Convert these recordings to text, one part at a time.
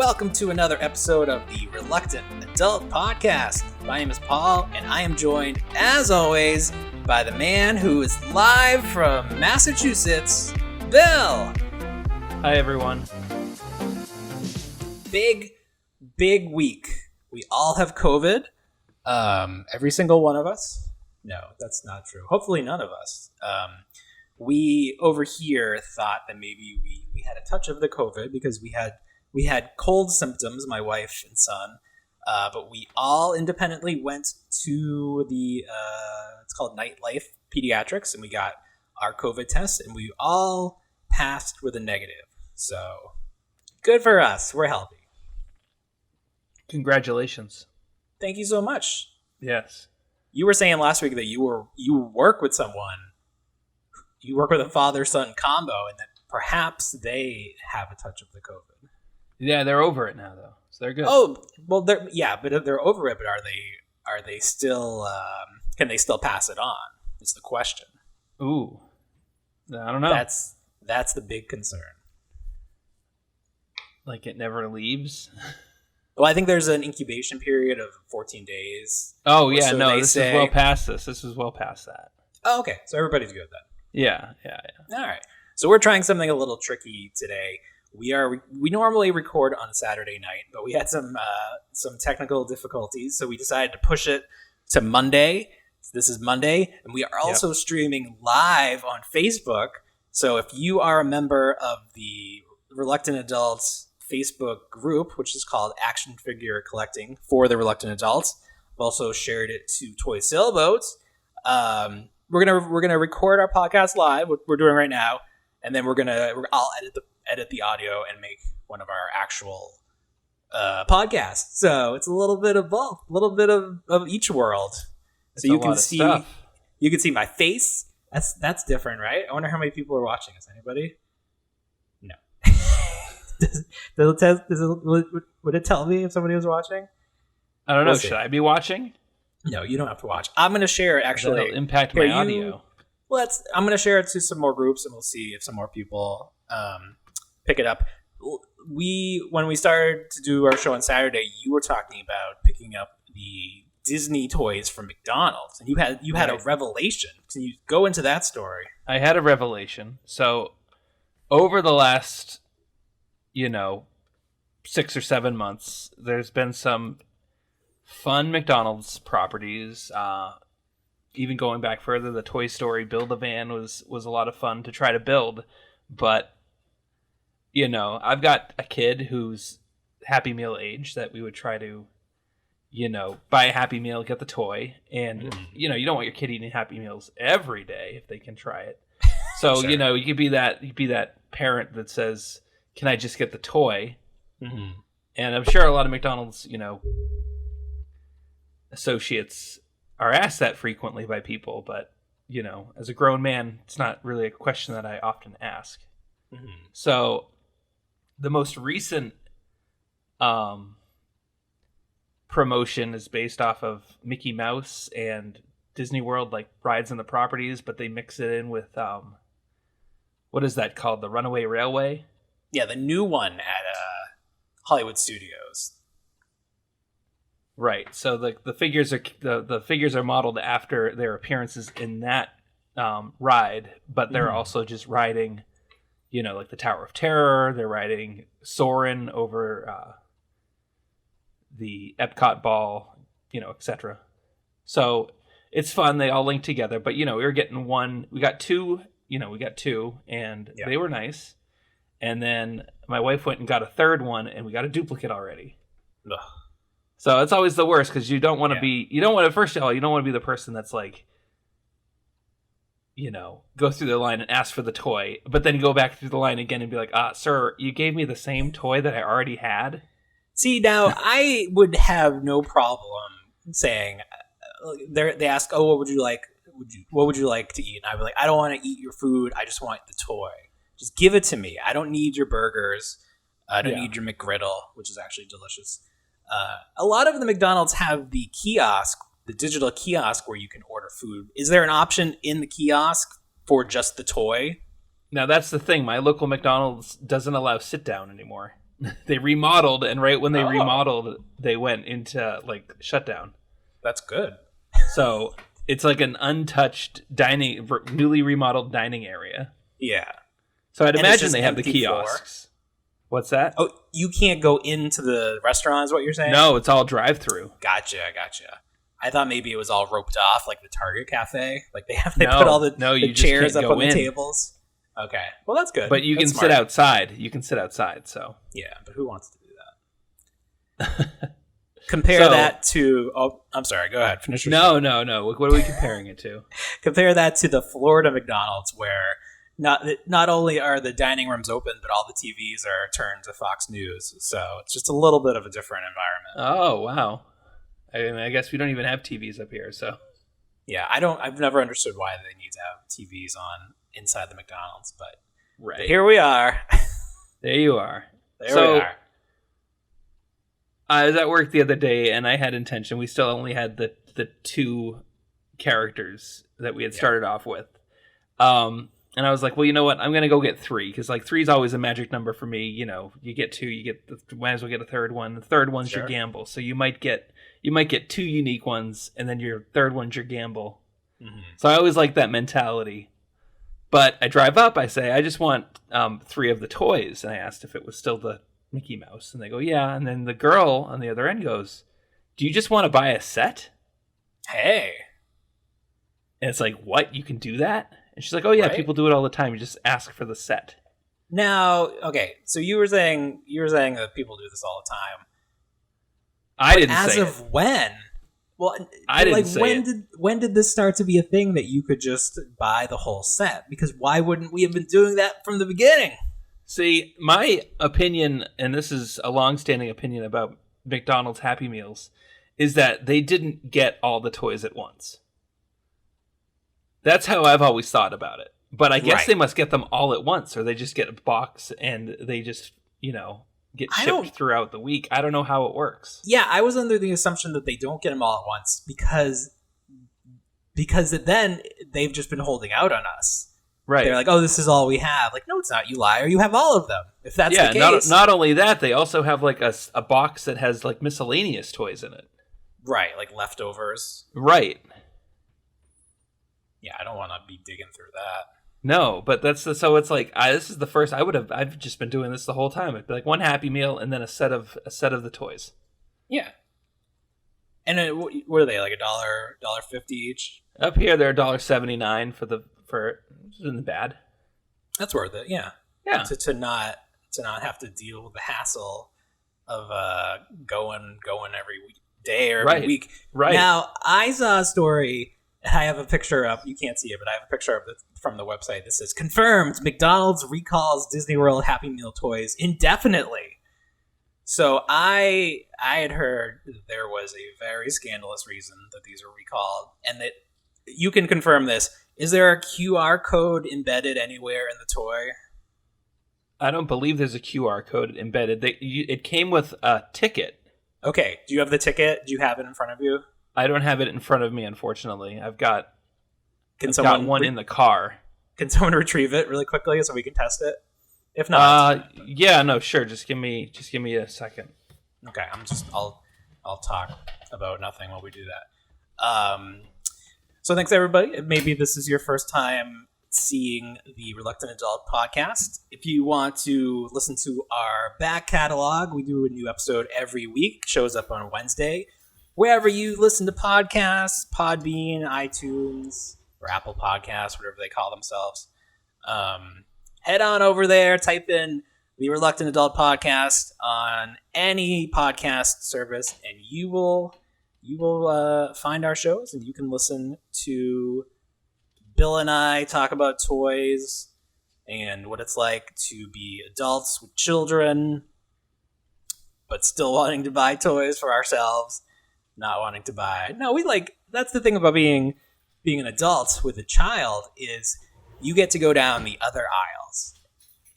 Welcome to another episode of the Reluctant Adult Podcast. My name is Paul, and I am joined, as always, by the man who is live from Massachusetts, Bill. Hi, everyone. Big week. We all have COVID. Every single one of us. No, that's not true. Hopefully none of us. We over here thought that maybe we had a touch of the COVID because we had cold symptoms, my wife and son, but we all independently went to the it's called Nightlife Pediatrics, and we got our COVID test, and we all passed with a negative. So good for us. We're healthy. Congratulations. Thank you so much. Yes. You were saying last week that you work with someone. You work with a father-son combo, and that perhaps they have a touch of the COVID. Yeah, they're over it now, though, so they're good. Oh, well, but they're over it. But are they still? Can they still pass it on? Is the question. Ooh, I don't know. That's the big concern. Like it never leaves. Well, I think there's an incubation period of 14 days. Oh yeah, so no, this is well past this. This is well past that. Oh, okay, so everybody's good then. Yeah. All right, so we're trying something a little tricky today. We normally record on Saturday night, but we had some technical difficulties, so we decided to push it to Monday. This is Monday, and we are also streaming live on Facebook. So if you are a member of the Reluctant Adults Facebook group, which is called Action Figure Collecting for the Reluctant Adults, I've also shared it to Toy Sailboats. We're gonna record our podcast live, what we're doing right now, and then I'll edit the audio and make one of our actual podcasts. So it's a little bit of both, a little bit of each world. So you can see my face. That's different, right? I wonder how many people are watching us. Anybody? No. Would it tell me if somebody was watching? I don't know. Should I be watching? No, you don't have to watch. I'm going to share it, actually. That'll impact my audio. I'm going to share it to some more groups, and we'll see if some more people pick it up. When we started to do our show on Saturday, you were talking about picking up the Disney toys from McDonald's, and you had a revelation. Can you go into that story? I had a revelation. So over the last 6 or 7 months, there's been some fun McDonald's properties. Even going back further, the Toy Story Build-A-Van was a lot of fun to try to build. But, I've got a kid who's Happy Meal age that we would try to, buy a Happy Meal, get the toy. And, you don't want your kid eating Happy Meals every day if they can try it. So, sure. You could be that parent that says, can I just get the toy? Mm-hmm. And I'm sure a lot of McDonald's, associates are asked that frequently by people, but as a grown man, it's not really a question that I often ask. Mm-hmm. So the most recent promotion is based off of Mickey Mouse and Disney World, like rides in the properties, but they mix it in with what is that called, the Runaway Railway? Yeah, the new one at Hollywood Studios. Right. So the figures are modeled after their appearances in that ride, but they're also just riding, like the Tower of Terror. They're riding Soarin' over the Epcot ball, etc. So it's fun. They all link together. But we were getting one. We got two. And they were nice. And then my wife went and got a third one, and we got a duplicate already. Ugh. So it's always the worst because you don't want to be. You don't want to. First of all, you don't want to be the person that's like, go through the line and ask for the toy, but then go back through the line again and be like, sir, you gave me the same toy that I already had. See, now I would have no problem saying, they ask, oh, what would you like? What would you like to eat? And I'd be like, I don't want to eat your food. I just want the toy. Just give it to me. I don't need your burgers. I don't need your McGriddle, which is actually delicious. A lot of the McDonald's have the kiosk, the digital kiosk where you can order food. Is there an option in the kiosk for just the toy? Now, that's the thing. My local McDonald's doesn't allow sit down anymore. They remodeled, and right when they Oh. remodeled, they went into like shutdown. That's good. So it's like an untouched newly remodeled dining area. Yeah. So I'd And it's imagine just they have the empty floor? kiosks. What's that? Oh, you can't go into the restaurant is what you're saying? No, it's all drive-through. Gotcha. I thought maybe it was all roped off like the Target cafe. Like they No, put all the you just chairs can't up go on the in. tables. Okay. Well, that's good. But you That's can smart. sit outside. You can sit outside. So Yeah, but who wants to do that? Compare that to... Oh, I'm sorry. Go ahead. Finish your story. no. What are we comparing it to? Compare that to the Florida McDonald's where not only are the dining rooms open, but all the TVs are turned to Fox News. So it's just a little bit of a different environment. Oh, wow. I mean, I guess we don't even have TVs up here, so. Yeah, I've never understood why they need to have TVs on inside the McDonald's, but Right. here we are. There you are. There we are. I was at work the other day, and I had intention. We still only had the two characters that we had started off with. And I was like, well, you know what? I'm going to go get 3, because like 3 is always a magic number for me. You know, you get 2, might as well get a third one. The third one's your gamble. So you might get 2 unique ones, and then your third one's your gamble. Mm-hmm. So I always like that mentality. But I drive up, I say, I just want 3 of the toys. And I asked if it was still the Mickey Mouse. And they go, yeah. And then the girl on the other end goes, do you just want to buy a set? Hey. And it's like, what? You can do that? And she's like, oh, yeah, people do it all the time. You just ask for the set. Now, okay, so you were saying that people do this all the time. I didn't say as of when? Well, I didn't say it. When did this start to be a thing that you could just buy the whole set? Because why wouldn't we have been doing that from the beginning? See, my opinion, and this is a long-standing opinion about McDonald's Happy Meals, is that they didn't get all the toys at once. That's how I've always thought about it. But I guess they must get them all at once, or they just get a box and they just, get shipped throughout the week. I don't know how it works. Yeah, I was under the assumption that they don't get them all at once because then they've just been holding out on us. Right. They're like, oh, this is all we have. Like, no, it's not, you liar. You have all of them. If that's the case. Not only that, they also have like a box that has like miscellaneous toys in it. Right, like leftovers. Right. Yeah, I don't want to be digging through that. No, but so it's like this is the first I've just been doing this the whole time. It'd be like one Happy Meal and then a set of the toys. Yeah. And what are they, like $1.50 each? Up here they're $1.79 for it. Which isn't bad. That's worth it. Yeah. Yeah. To not have to deal with the hassle of going every day or every week. Right. Now, I saw a story. I have a picture up. You can't see it, but I have a picture of it from the website that says, confirmed, McDonald's recalls Disney World Happy Meal toys indefinitely. So I had heard that there was a very scandalous reason that these were recalled, and that you can confirm this. Is there a QR code embedded anywhere in the toy? I don't believe there's a QR code embedded. It came with a ticket. Okay. Do you have the ticket? Do you have it in front of you? I don't have it in front of me, unfortunately. I've got one in the car. Can someone retrieve it really quickly so we can test it? If not, yeah, no, sure. Just give me a second. Okay, I'll talk about nothing while we do that. So thanks everybody. Maybe this is your first time seeing the Reluctant Adult podcast. If you want to listen to our back catalog, we do a new episode every week. It shows up on Wednesday. Wherever you listen to podcasts, Podbean, iTunes, or Apple Podcasts, whatever they call themselves. Head on over there, type in the Reluctant Adult Podcast on any podcast service, and you will find our shows, and you can listen to Bill and I talk about toys and what it's like to be adults with children, but still wanting to buy toys for ourselves. Not wanting to buy. No, that's the thing about being an adult with a child is you get to go down the other aisles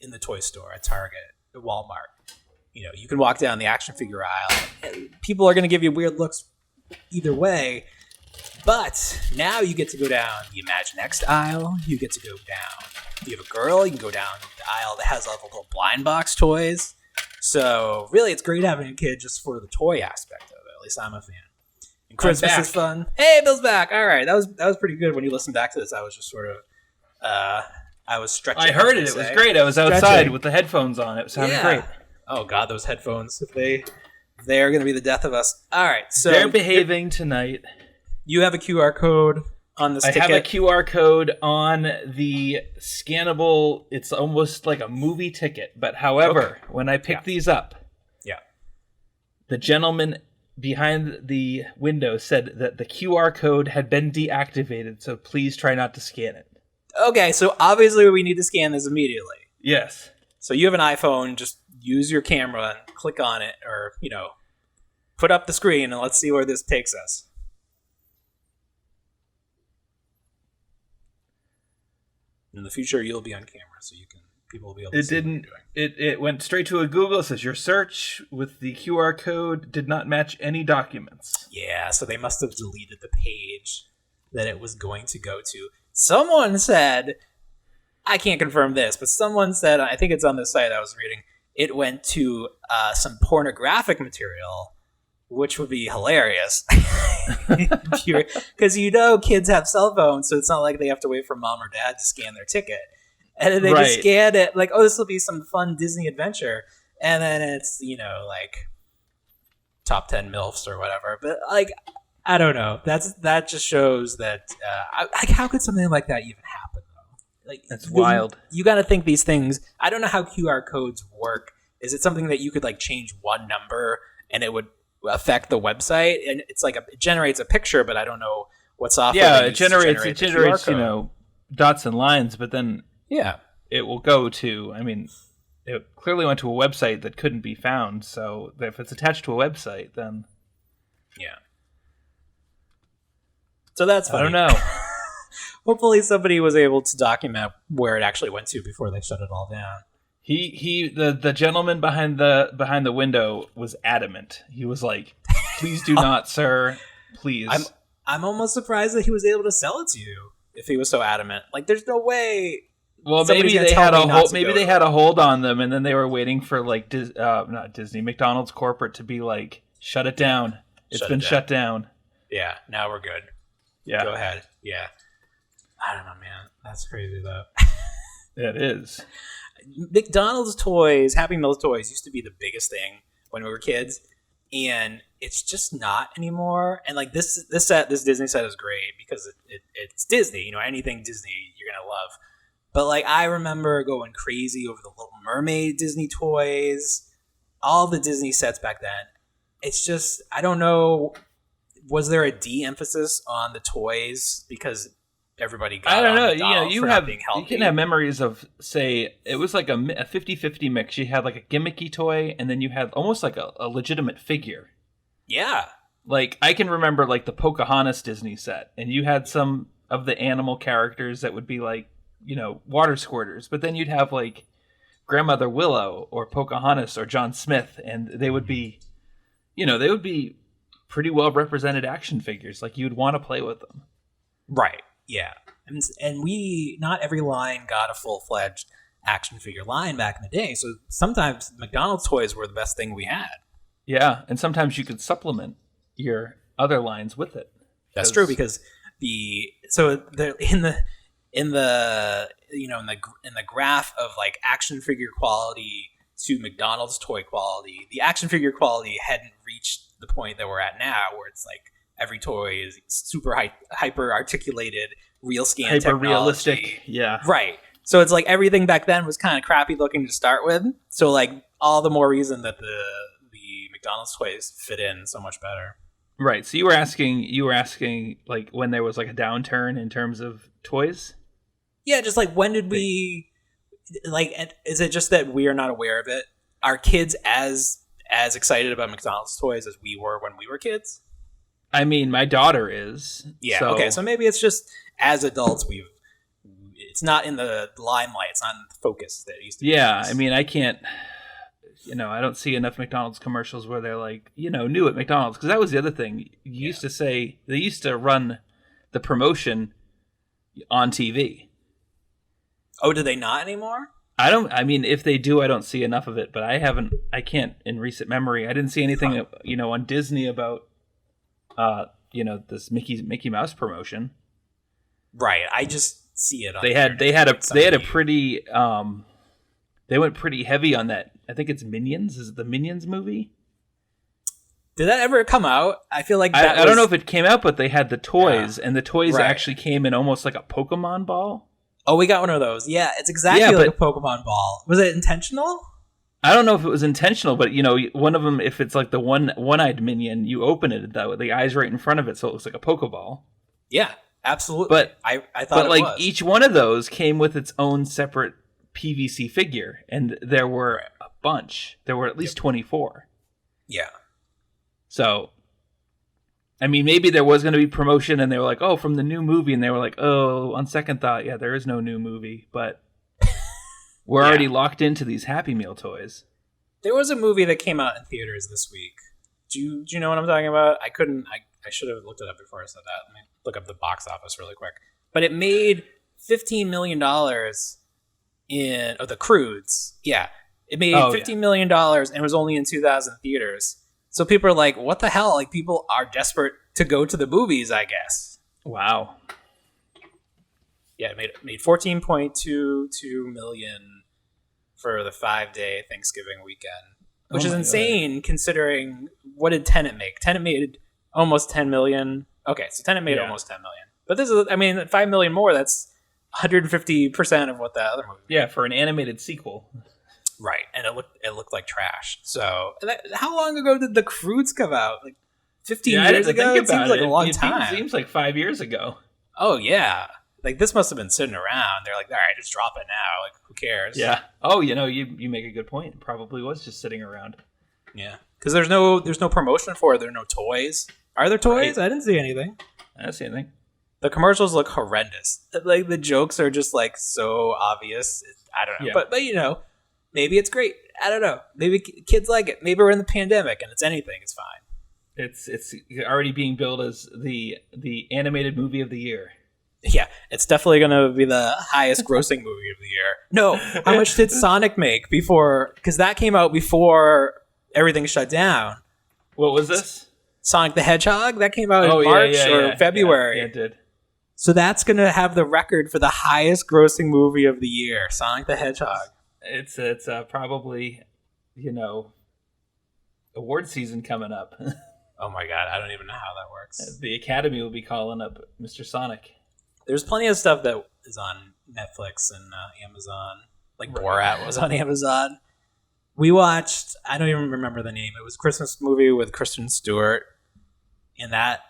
in the toy store at Target, at Walmart. You can walk down the action figure aisle. And people are going to give you weird looks either way, but now you get to go down the Imaginext aisle. You get to go down. If you have a girl, you can go down the aisle that has all the little blind box toys. So really, it's great having a kid just for the toy aspect of it. At least I'm a fan. And Christmas is fun. Hey, Bill's back. All right, that was pretty good. When you listen back to this, I was just sort of I was stretching. I heard it. It was great. I was outside with the headphones on. It sounded great. Oh God, those headphones! If they are going to be the death of us. All right, so they're behaving tonight. You have a QR code on this ticket. I have a QR code on the scannable. It's almost like a movie ticket. But however, when I picked these up, the gentleman behind the window said that the QR code had been deactivated, so please try not to scan it. Okay, so obviously we need to scan this immediately. Yes. So you have an iPhone, just use your camera and click on it, or, put up the screen and let's see where this takes us. In the future, you'll be on camera, so people will be able to see what you're doing. It went straight to a Google. It says your search with the QR code did not match any documents. Yeah, so they must have deleted the page that it was going to go to. Someone said, I can't confirm this, but someone said, I think it's on the site I was reading, it went to some pornographic material, which would be hilarious. Because kids have cell phones, so it's not like they have to wait for mom or dad to scan their ticket. And then they just scan it, like, oh, this will be some fun Disney adventure. And then it's, like, top 10 MILFs or whatever. But, like, I don't know. That just shows that, how could something like that even happen, though? Like, that's wild. You got to think these things. I don't know how QR codes work. Is it something that you could, like, change one number and it would affect the website? And it's like it generates a picture, but I don't know what software. Yeah, it generates dots and lines, but then it will go to. I mean, it clearly went to a website that couldn't be found. So if it's attached to a website, then So that's funny. I don't know. Hopefully, somebody was able to document where it actually went to before they shut it all down. The gentleman behind the window was adamant. He was like, "Please do not, sir. Please." I'm almost surprised that he was able to sell it to you if he was so adamant. Like, there's no way. Well, maybe they had a hold. Maybe they had a hold on them, and then they were waiting for like not Disney, McDonald's corporate to be like, "Shut it down. It's been shut down." Yeah, now we're good. Yeah, go ahead. Yeah, I don't know, man. That's crazy though. It is. McDonald's toys, Happy Meal toys, used to be the biggest thing when we were kids, and it's just not anymore. And like this Disney set is great because it's Disney. Anything Disney you're gonna love. But like I remember going crazy over the Little Mermaid Disney toys, all the Disney sets back then. It's just, I don't know. Was there a de-emphasis on the toys because everybody got, I don't know, you can have memories of, say, it was like a 50-50 mix. You had like a gimmicky toy, and then you had almost like a legitimate figure. Yeah. Like, I can remember like the Pocahontas Disney set, and you had some of the animal characters that would be like, water squirters, but then you'd have like Grandmother Willow or Pocahontas or John Smith, and they would be, pretty well represented action figures. Like, you'd want to play with them. Right. Yeah. And not every line got a full-fledged action figure line back in the day. So sometimes McDonald's toys were the best thing we had. Yeah. And sometimes you could supplement your other lines with it. That's true, because in the graph of like action figure quality to McDonald's toy quality, the action figure quality hadn't reached the point that we're at now, where it's like every toy is super hyper articulated, real scan hyper technology. Realistic. Yeah. Right. So it's like everything back then was kind of crappy looking to start with. So like all the more reason that the McDonald's toys fit in so much better. Right. So you were asking like when there was like a downturn in terms of toys? Yeah, just like when did we like, is it just that we are not aware of it? Are kids as excited about McDonald's toys as we were when we were kids? I mean, my daughter is. Yeah. Okay. So maybe it's just as adults it's not in the limelight. It's not in the focus that it used to be. Yeah. I mean, I can't. I don't see enough McDonald's commercials where they're like, new at McDonald's, because that was the other thing. You used to say they used to run the promotion on TV. Oh, do they not anymore? I mean, if they do, I don't see enough of it, but I can't in recent memory. I didn't see anything, on Disney about, this Mickey Mouse promotion. Right. I just see it on they went pretty heavy on that. I think it's Minions. Is it the Minions movie? Did that ever come out? I feel like I don't know if it came out, but they had the toys, and the toys actually came in almost like a Pokemon ball. Oh, we got one of those. Yeah, it's exactly like a Pokemon ball. Was it intentional? I don't know if it was intentional, but one of them, if it's like the one-eyed minion, you open it, the eye's right in front of it, so it looks like a Pokeball. Yeah, absolutely. But I thought it was. Each one of those came with its own separate PVC figure, and there were a bunch. There were at least 24. Yeah. So, I mean, maybe there was going to be promotion, and they were like, "Oh, from the new movie," and they were like, "Oh, on second thought, yeah, there is no new movie, but we're already locked into these Happy Meal toys." There was a movie that came out in theaters this week. Do you know what I'm talking about? I couldn't. I should have looked it up before I said that. Let me look up the box office really quick. But it made $15 million in The Croods. Yeah, it made $15 million and it was only in 2,000 theaters. So people are like, what the hell? Like, people are desperate to go to the movies, I guess. Wow. Yeah, it made $14.22 million for the 5-day Thanksgiving weekend, which is insane considering what did Tenet make? Tenet made almost 10 million. Okay, so Tenet made almost 10 million. But this is, I mean, 5 million more, that's 150% of what the other movie. Yeah, for an animated sequel. Right, and it looked like trash. So, how long ago did The Croods come out? Like 15 years ago? It seems like a long time. It seems like 5 years ago. Oh, yeah. Like, this must have been sitting around. They're like, all right, just drop it now. Like, who cares? Yeah. Oh, you make a good point. It probably was just sitting around. Yeah. Because there's no promotion for it. There are no toys. Are there toys? Right. I didn't see anything. I didn't see anything. The commercials look horrendous. Like, the jokes are just, like, so obvious. I don't know. Yeah. But maybe it's great. I don't know. Maybe kids like it. Maybe we're in the pandemic and it's anything. It's fine. It's already being billed as the animated movie of the year. Yeah, it's definitely going to be the highest grossing movie of the year. No, how much did Sonic make before? Because that came out before everything shut down. What was this? Sonic the Hedgehog? That came out in March or February. Yeah, it did. So that's going to have the record for the highest grossing movie of the year, Sonic the Hedgehog. It's probably, award season coming up. Oh my God, I don't even know how that works. The Academy will be calling up Mr. Sonic. There's plenty of stuff that is on Netflix and Amazon. Like Borat was on Amazon. We watched, I don't even remember the name. It was a Christmas movie with Kristen Stewart. And that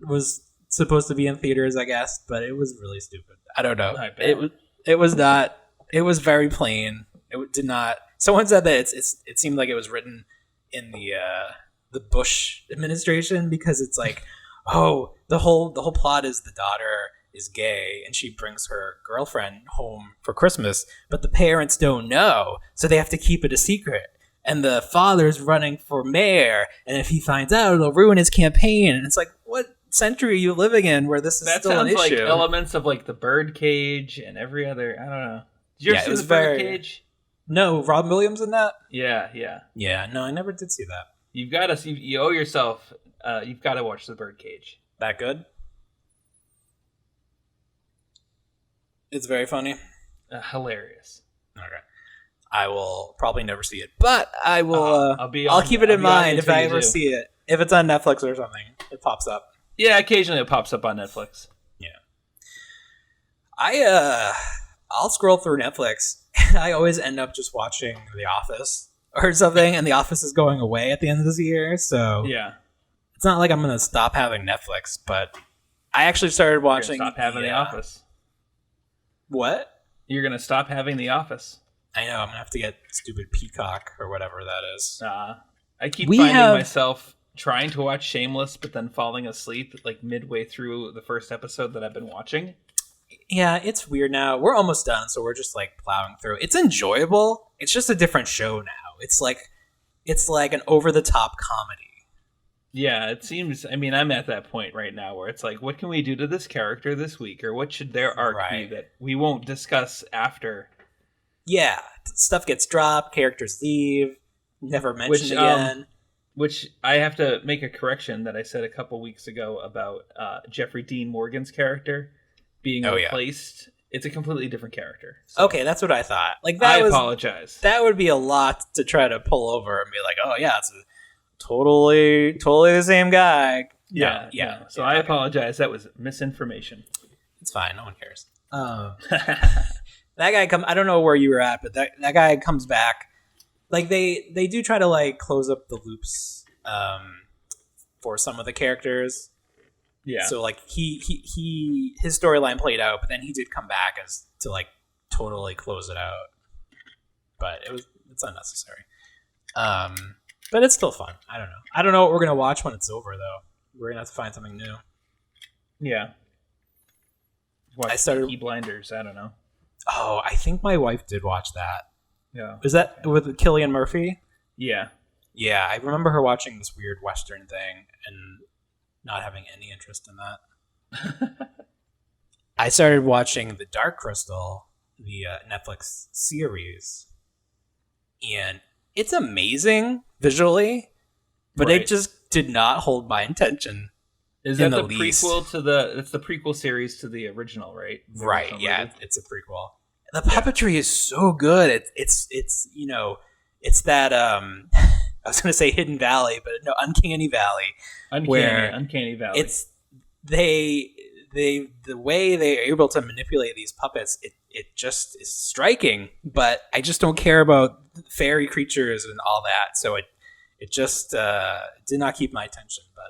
was supposed to be in theaters, I guess. But it was really stupid. I don't know. It was not. It was very plain. It did not. Someone said that it seemed like it was written in the Bush administration because it's like, oh, the whole plot is the daughter is gay and she brings her girlfriend home for Christmas, but the parents don't know, so they have to keep it a secret. And the father's running for mayor, and if he finds out, it'll ruin his campaign. And it's like, what century are you living in where this is still an issue? That sounds like elements of like the Birdcage and every other. I don't know. Did you ever see the Birdcage? No, Robin Williams in that. Yeah. Yeah, no, I never did see that. You've got to. You owe yourself. You've got to watch the Birdcage. That good? It's very funny. Hilarious. Okay. I will probably never see it, but I will. I'll keep it in mind if I ever see it. If it's on Netflix or something, it pops up. Yeah, occasionally it pops up on Netflix. Yeah. I'll scroll through Netflix, and I always end up just watching The Office or something, and The Office is going away at the end of this year, so yeah, it's not like I'm going to stop having Netflix, but I actually started watching. Stop having The Office. What? You're going to stop having The Office. I know. I'm going to have to get stupid Peacock or whatever that is. I keep finding myself trying to watch Shameless, but then falling asleep like midway through the first episode that I've been watching. Yeah, it's weird now. We're almost done, so we're just like plowing through. It's enjoyable. It's just a different show now. It's like an over-the-top comedy. Yeah, it seems. I mean, I'm at that point right now where it's like, what can we do to this character this week, or what should their arc be that we won't discuss after? Yeah, stuff gets dropped, characters leave, never mentioned again. Which I have to make a correction that I said a couple weeks ago about Jeffrey Dean Morgan's character being replaced. It's a completely different character. So. Okay, that's what I thought. Like I apologize. That would be a lot to try to pull over and be like, oh yeah, it's totally the same guy. Yeah. So I apologize. That was misinformation. It's fine. No one cares. That guy I don't know where you were at, but that guy comes back. Like they do try to like close up the loops for some of the characters. Yeah. So like his storyline played out, but then he did come back as to like totally close it out. But it's unnecessary. But it's still fun. I don't know. I don't know what we're gonna watch when it's over though. We're gonna have to find something new. Yeah. I started Peaky Blinders. I don't know. Oh, I think my wife did watch that. Yeah. Was that with Cillian Murphy? Yeah. Yeah, I remember her watching this weird Western thing and not having any interest in that. I started watching The Dark Crystal, the Netflix series, and it's amazing visually, but it just did not hold my attention. Is that the prequel to it's the prequel series to the original, right? Right, yeah, it's a prequel. The puppetry is so good. It's it's that I was going to say Hidden Valley, but no, Uncanny Valley. Uncanny Valley. It's the way they are able to manipulate these puppets, it just is striking, but I just don't care about fairy creatures and all that, so it just did not keep my attention. But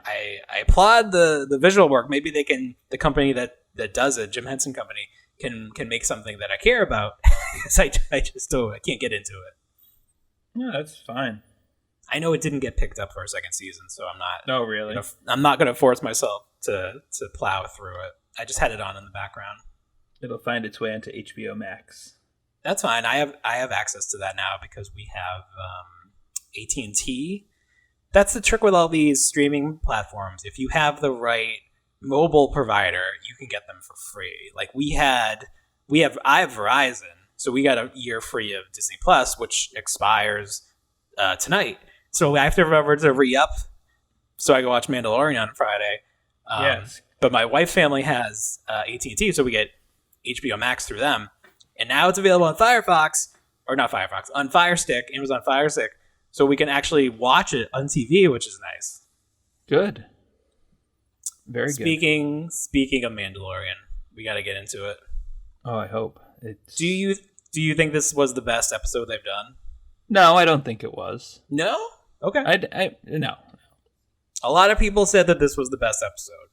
I applaud the visual work. Maybe the company that does it, Jim Henson Company, can make something that I care about, because I can't get into it. Yeah, that's fine. I know it didn't get picked up for a second season, so I'm not. Oh, really? I'm not going to force myself to plow through it. I just had it on in the background. It'll find its way into HBO Max. That's fine. I have access to that now because we have AT&T. That's the trick with all these streaming platforms. If you have the right mobile provider, you can get them for free. Like I have Verizon, so we got a year free of Disney Plus, which expires tonight. So I have to remember to re-up so I can watch Mandalorian on Friday. Yes. But my wife's family has AT&T, so we get HBO Max through them. And now it's available on on Fire Stick, Amazon Fire Stick, so we can actually watch it on TV, which is nice. Good. Very good. Speaking of Mandalorian, we got to get into it. Oh, I hope. Do you think this was the best episode they've done? No, I don't think it was. No? Okay. No. A lot of people said that this was the best episode.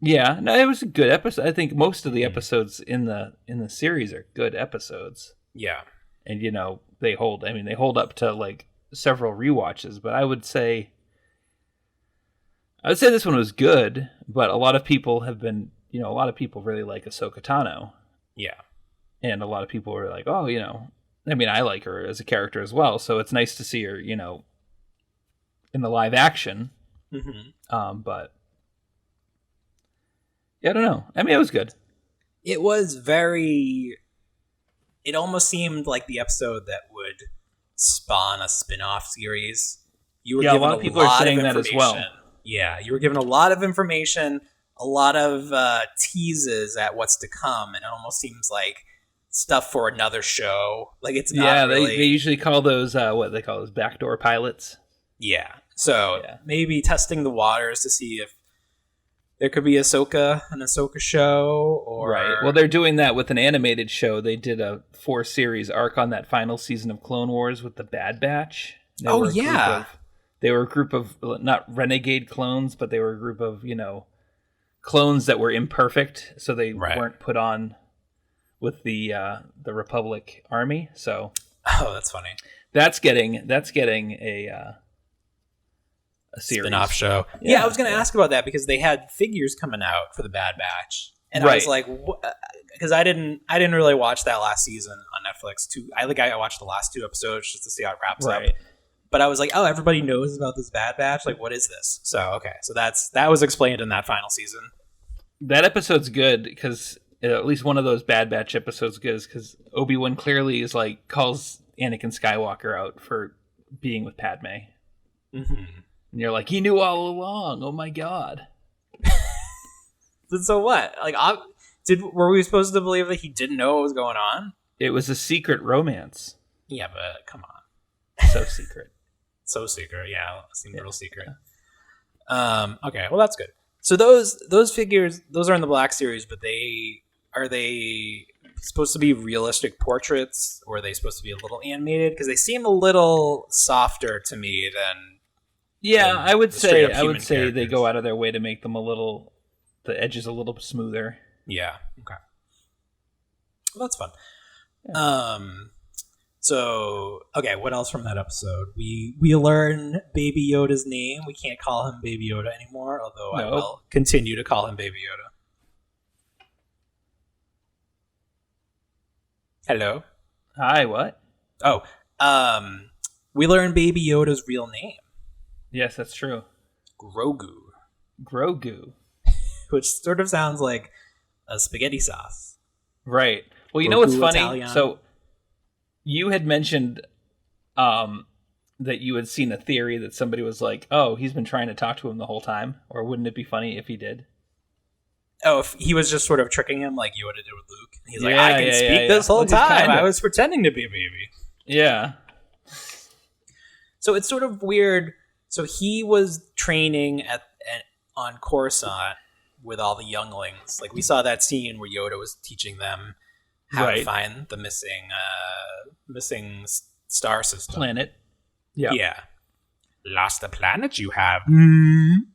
Yeah, no, it was a good episode. I think most of the episodes in the series are good episodes. Yeah. And they hold up to like several rewatches, but I would say this one was good, but a lot of people really like Ahsoka Tano. Yeah. And a lot of people were like, oh, I like her as a character as well, so it's nice to see her, in the live action. Mm-hmm. But yeah, I don't know. It was good. It was it almost seemed like the episode that would spawn a spin-off series. You were given a lot of people are saying that as well. Yeah, you were given a lot of information, a lot of teases at what's to come, and it almost seems like stuff for another show. Like it's not. Yeah, they usually call those what they call those backdoor pilots. Yeah, so maybe testing the waters to see if there could be an Ahsoka show, or right. Well, they're doing that with an animated show. They did a 4-series arc on that final season of Clone Wars with the Bad Batch. They were a group of not renegade clones, but they were a group of clones that were imperfect, so they weren't put on with the Republic Army. So, that's funny. That's getting a series spin-off show. Yeah, I was going to ask about that because they had figures coming out for the Bad Batch, and I was like, because I didn't really watch that last season on Netflix. I watched the last 2 episodes just to see how it wraps up. But I was like, oh, everybody knows about this Bad Batch. Like, what is this? So that was explained in that final season. That episode's good because at least one of those Bad Batch episodes goes, because Obi-Wan clearly is like calls Anakin Skywalker out for being with Padme. Mm-hmm. And you're like, he knew all along. Oh my god. So what? Like, were we supposed to believe that he didn't know what was going on? It was a secret romance. Yeah, but come on. So secret. So secret, yeah. It seemed real secret. Okay, well that's good. So those figures, those are in the Black Series, but are they supposed to be realistic portraits, or are they supposed to be a little animated? Because they seem a little softer to me than. Yeah, I would say characters. they go out of their way to make them the edges a little smoother. Yeah. Okay. Well, that's fun. Yeah. So, okay, what else from that episode? We learn Baby Yoda's name. We can't call him Baby Yoda anymore, although I will continue to call him Baby Yoda. Hello? Hi, what? Oh, we learn Baby Yoda's real name. Yes, that's true. Grogu. Which sort of sounds like a spaghetti sauce. Right. Well, you know what's funny? Italian. So, you had mentioned that you had seen a theory that somebody was like, oh, he's been trying to talk to him the whole time. Or wouldn't it be funny if he did? Oh, if he was just sort of tricking him like Yoda did with Luke. He's like, I can speak this whole time. I was pretending to be a baby. Yeah. So it's sort of weird. So he was training on Coruscant with all the younglings. Like, we saw that scene where Yoda was teaching them how to find the missing star system. Planet. Yeah. Yeah. Lost a planet you have. The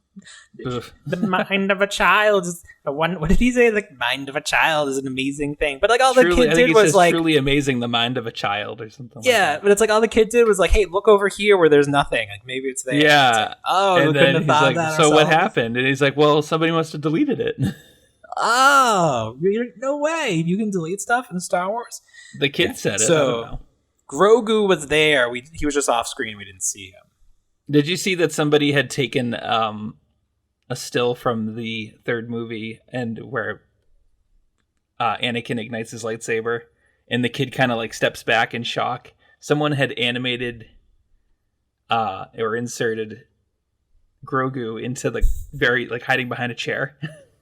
mind of a child is what did he say? The mind of a child is an amazing thing. But like all the kid did was like truly amazing, the mind of a child or something. Yeah, like that. But it's like all the kid did was like, hey, look over here where there's nothing. Like maybe it's there. Yeah. It's like, oh, and we couldn't have thought that so ourselves. what happened? And he's like, well, somebody must have deleted it. Oh, no way. You can delete stuff in Star Wars? The kid said it. So I don't know. Grogu was there. He was just off screen. We didn't see him. Did you see that somebody had taken a still from the third movie and where Anakin ignites his lightsaber and the kid kind of like steps back in shock? Someone had animated or inserted Grogu into the very like hiding behind a chair.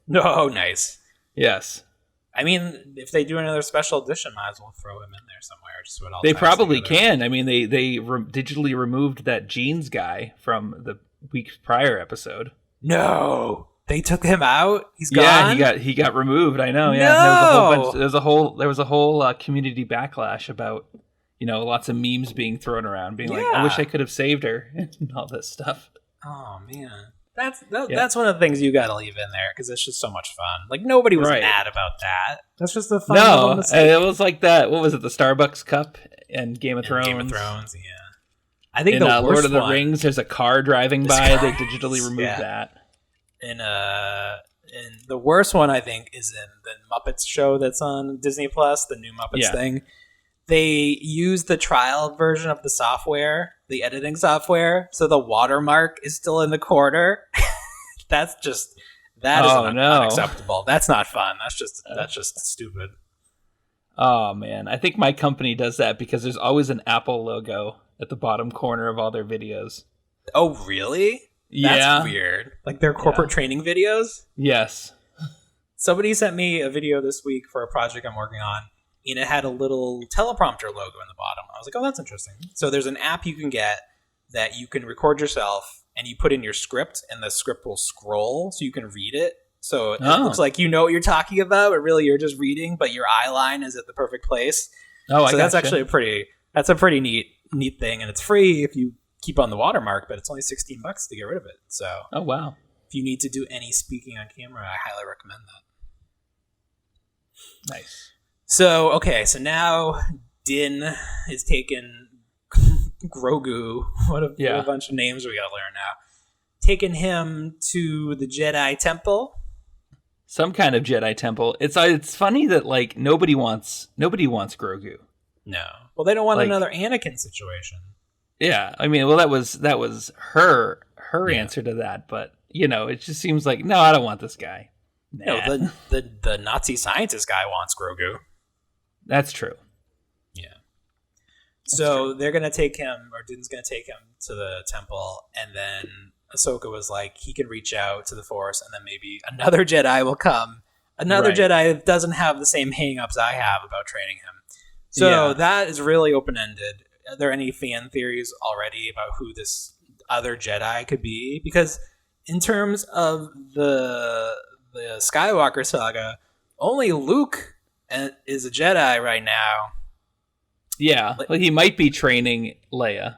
No, nice. Yes. I mean, if they do another special edition, might as well throw him in there somewhere. Just what they probably can. I mean, they digitally removed that Jeans guy from the week prior episode. No, they took him out. He's gone. Yeah, he got removed. I know. Yeah, no! there was a whole community backlash about lots of memes being thrown around, being like, I wish I could have saved her and all this stuff. Oh man. That's one of the things you got to leave in there because it's just so much fun. Like nobody was mad about that. That's just a fun. No, it was like that. What was it? The Starbucks cup and Game of Thrones. Game of Thrones, yeah. I think in the Lord of the Rings, there's a car driving by. They digitally removed that. And the worst one I think is in the Muppets show that's on Disney Plus, the new Muppets thing. They use the trial version of the software, the editing software, so the watermark is still in the corner. That is unacceptable. That's not fun. That's just stupid. Oh man, I think my company does that because there's always an Apple logo at the bottom corner of all their videos. Oh really? That's weird. Like their corporate training videos? Yes. Somebody sent me a video this week for a project I'm working on. And it had a little teleprompter logo in the bottom. I was like, oh, that's interesting. So there's an app you can get that you can record yourself and you put in your script and the script will scroll so you can read it. So it looks like you know what you're talking about, but really you're just reading, but your eye line is at the perfect place. So that's actually a pretty neat thing. And it's free if you keep on the watermark, but it's only $16 to get rid of it. So oh wow. If you need to do any speaking on camera, I highly recommend that. Nice. So now Din is taken Grogu. What a bunch of names we gotta learn now. Taking him to the Jedi Temple. Some kind of Jedi Temple. It's funny that like nobody wants Grogu. No. Well, they don't want another Anakin situation. Yeah, I mean, well, that was her answer to that, but it just seems like no, I don't want this guy. Nah. No, the Nazi scientist guy wants Grogu. That's true. Yeah. So they're gonna take him, or Din's gonna take him to the temple, and then Ahsoka was like, he can reach out to the Force, and then maybe another Jedi will come. Another Right. Jedi that doesn't have the same hang-ups I have about training him. So that is really open-ended. Are there any fan theories already about who this other Jedi could be? Because in terms of the Skywalker saga, only Luke is a Jedi right now. Yeah, well, he might be training Leia.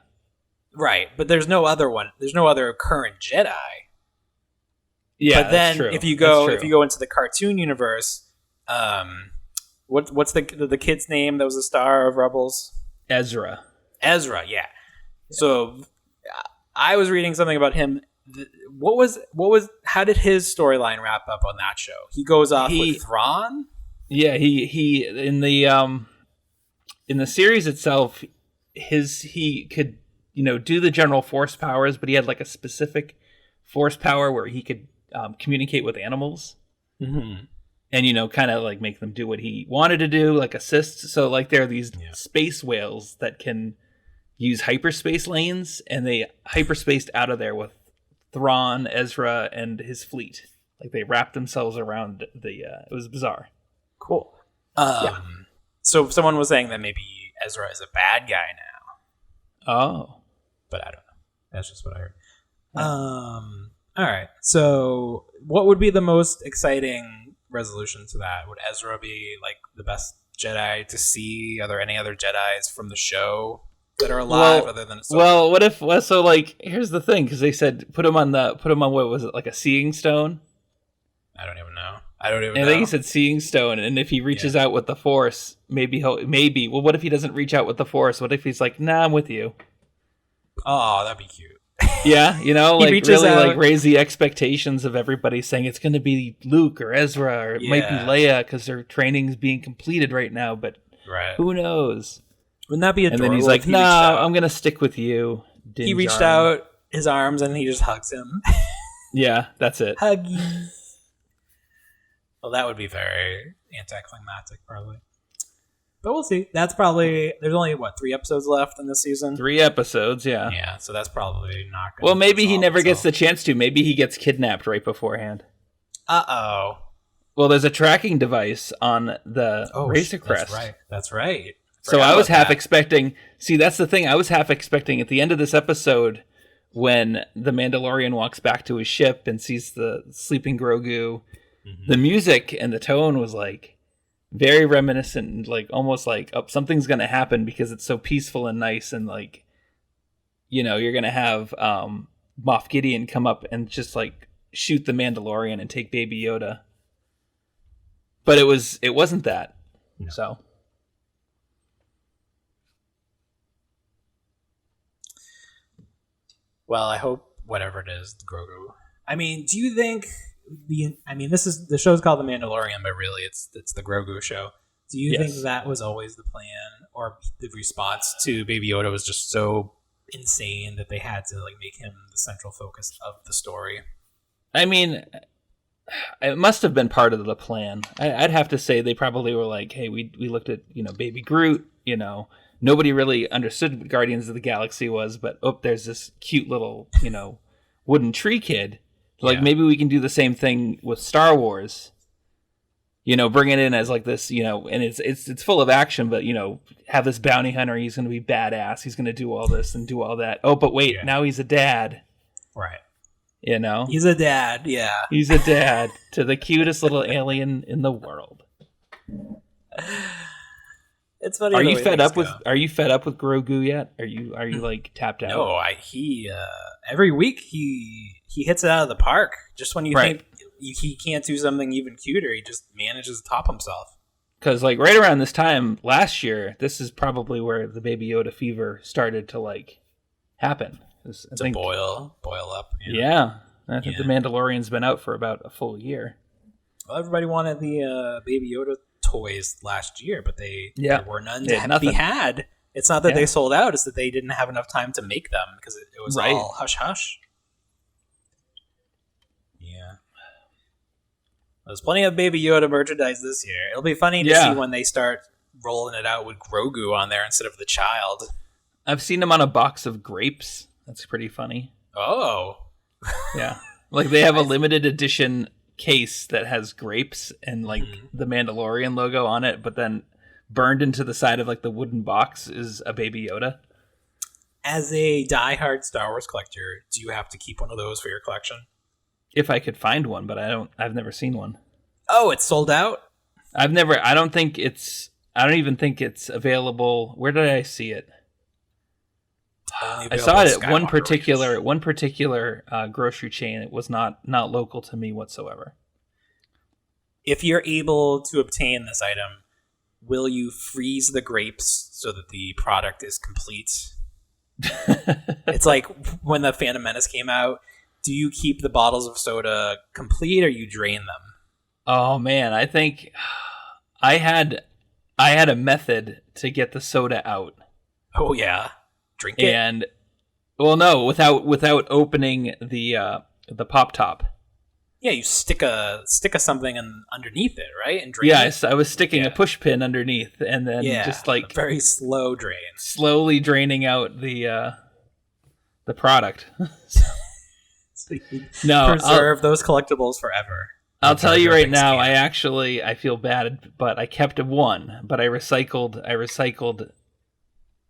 Right, but there's no other one. There's no other current Jedi. Yeah, but then that's true. if you go into the cartoon universe, what's the kid's name that was a star of Rebels? Ezra, yeah. So I was reading something about him. What was how did his storyline wrap up on that show? He goes off with Thrawn? Yeah, he in the series itself, he could, do the general force powers, but he had like a specific force power where he could communicate with animals. Mm-hmm. And, kind of like make them do what he wanted to do, like assist. So like there are these space whales that can use hyperspace lanes, and they hyperspaced out of there with Thrawn, Ezra, and his fleet. Like they wrapped themselves around it was bizarre. Cool. So someone was saying that maybe Ezra is a bad guy now. Oh. But I don't know. That's just what I heard. All right. So what would be the most exciting resolution to that? Would Ezra be like the best Jedi to see? Are there any other Jedis from the show that are alive other than Ahsoka? Well, so like here's the thing, because they said put him on what was it, like a seeing stone? I don't even know. I think he said seeing stone, and if he reaches out with the Force, maybe well, what if he doesn't reach out with the Force? What if he's like, nah, I'm with you? Oh, that'd be cute. Yeah, like reaches really out. like raise the expectations of everybody, saying it's going to be Luke or Ezra, or it might be Leia because their training's being completed right now, but who knows? Wouldn't that be adorable? And then he's like, nah, I'm going to stick with you. He reached out his arms and he just hugs him. Yeah, that's it. Huggies. Well, that would be very anticlimactic, probably. But we'll see. That's probably... There's only, 3 episodes left in this season? 3 episodes, yeah. Yeah, so that's probably not good. Well, maybe he never gets the chance to. Maybe he gets kidnapped right beforehand. Uh-oh. Well, there's a tracking device on the Razor Crest. That's right. So I was half expecting... See, that's the thing. I was half expecting at the end of this episode, when the Mandalorian walks back to his ship and sees the sleeping Grogu, the music and the tone was like very reminiscent, like almost like something's gonna happen because it's so peaceful and nice, and like you're gonna have Moff Gideon come up and just like shoot the Mandalorian and take Baby Yoda. But it wasn't that. No. So well, I hope whatever it is, Grogu. I mean, do you think the show's called The Mandalorian, but really it's the Grogu show. Do you think that was always the plan, or the response to Baby Yoda was just so insane that they had to like make him the central focus of the story? I mean, it must have been part of the plan. I'd have to say they probably were like, hey, we looked at Baby Groot. Nobody really understood what Guardians of the Galaxy was, but there's this cute little wooden tree kid. Like maybe we can do the same thing with Star Wars. Bring it in as like this, and it's full of action, but have this bounty hunter. He's going to be badass. He's going to do all this and do all that. Oh, but wait, now he's a dad. Right. He's a dad. Yeah. He's a dad to the cutest little alien in the world. It's funny. Are you fed up with Grogu yet? Are you like tapped out? No, he every week he hits it out of the park. Just when you think he can't do something even cuter, he just manages to top himself. Because like right around this time last year, this is probably where the Baby Yoda fever started to like happen. I think, boil up. Yeah, I think the Mandalorian's been out for about a full year. Well, everybody wanted the Baby Yoda toys last year, but there were none to be had. It's not that they sold out; it's that they didn't have enough time to make them because it was all hush hush. Yeah. There's plenty of Baby Yoda merchandise this year. It'll be funny to see when they start rolling it out with Grogu on there instead of the child. I've seen them on a box of grapes. That's pretty funny. Oh. Yeah. Like they have a limited edition case that has grapes and like the Mandalorian logo on it, but then burned into the side of like the wooden box is a Baby Yoda. As a diehard Star Wars collector, do you have to keep one of those for your collection? If I could find one, but I've never seen one. Oh, it's sold out? I don't even think it's available. Where did I see it? I saw it at one particular grocery chain. It was not local to me whatsoever. If you're able to obtain this item, will you freeze the grapes so that the product is complete? It's like when the Phantom Menace came out. Do you keep the bottles of soda complete or you drain them? Oh man, I think I had a method to get the soda out. Oh yeah. Drink it. And well no, without opening the pop top. Yeah, you stick a something underneath it, right? And drain it. I was sticking a push pin underneath and then just like a very slow drain. Slowly draining out the product. No, preserve those collectibles forever. I'll tell you right now, I feel bad, but I kept one, but I recycled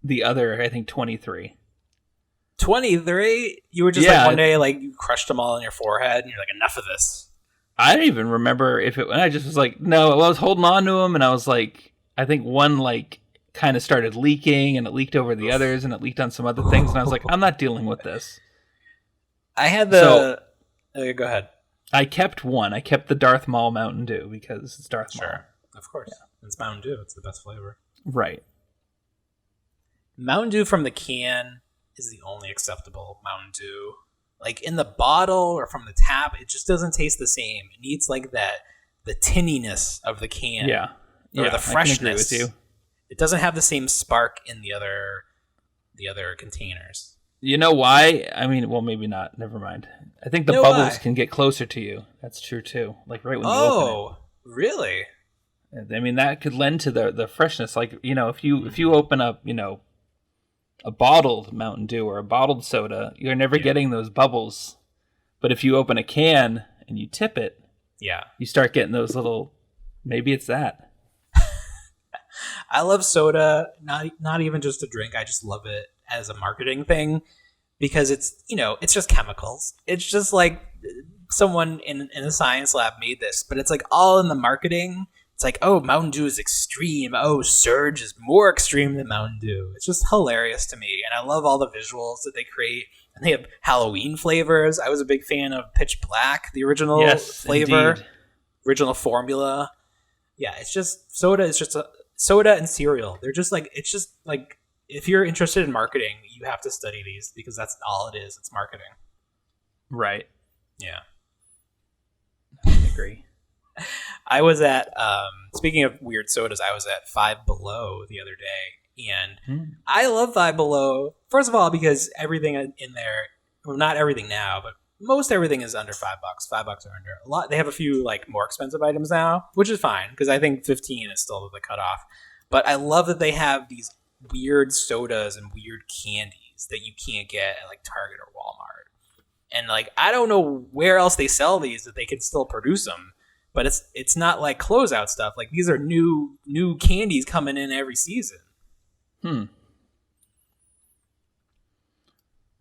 the other, I think 23. 23? You were just like one day, like you crushed them all on your forehead, and you're like, enough of this. I don't even remember I just was like, no, I was holding on to them, and I was like, I think one like kind of started leaking, and it leaked over the others, and it leaked on some other things, and I was like, I'm not dealing with this. I had go ahead. I kept one. I kept the Darth Maul Mountain Dew because it's Darth Maul. Sure, of course. Yeah. It's Mountain Dew. It's the best flavor. Right. Mountain Dew from the can is the only acceptable Mountain Dew. Like in the bottle or from the tap, it just doesn't taste the same. It needs like the tinniness of the can. Yeah. Or the freshness. I can agree with you. It doesn't have the same spark in the other containers. You know why? I mean, well, maybe not. Never mind. I think the bubbles can get closer to you. That's true too. Like right when you open it. Oh, really? I mean, that could lend to the freshness. Like, you know, if you open up, you know, a bottled Mountain Dew or a bottled soda, you're never getting those bubbles. But if you open a can and you tip it, you start getting those little. Maybe it's that. I love soda, not even just a drink. I just love it as a marketing thing because it's, you know, it's just chemicals. It's just like someone in a science lab made this, but it's like all in the marketing. It's like, oh, Mountain Dew is extreme. Oh, Surge is more extreme than Mountain Dew. It's just hilarious to me. And I love all the visuals that they create. And they have Halloween flavors. I was a big fan of Pitch Black, the original flavor, indeed. Original formula. Yeah, it's just soda. It's just soda and cereal. They're just like, it's just like, if you're interested in marketing, you have to study these because that's all it is. It's marketing. Right. Yeah. I agree. I was at, speaking of weird sodas, I was at Five Below the other day, and I love Five Below. First of all, because everything in there, well, not everything now, but most everything is under $5. $5 or under. A lot. They have a few like more expensive items now, which is fine because I think 15 is still the cutoff. But I love that they have these weird sodas and weird candies that you can't get at like Target or Walmart. And like, I don't know where else they sell these that they can still produce them. But it's not like closeout stuff. Like these are new candies coming in every season. Do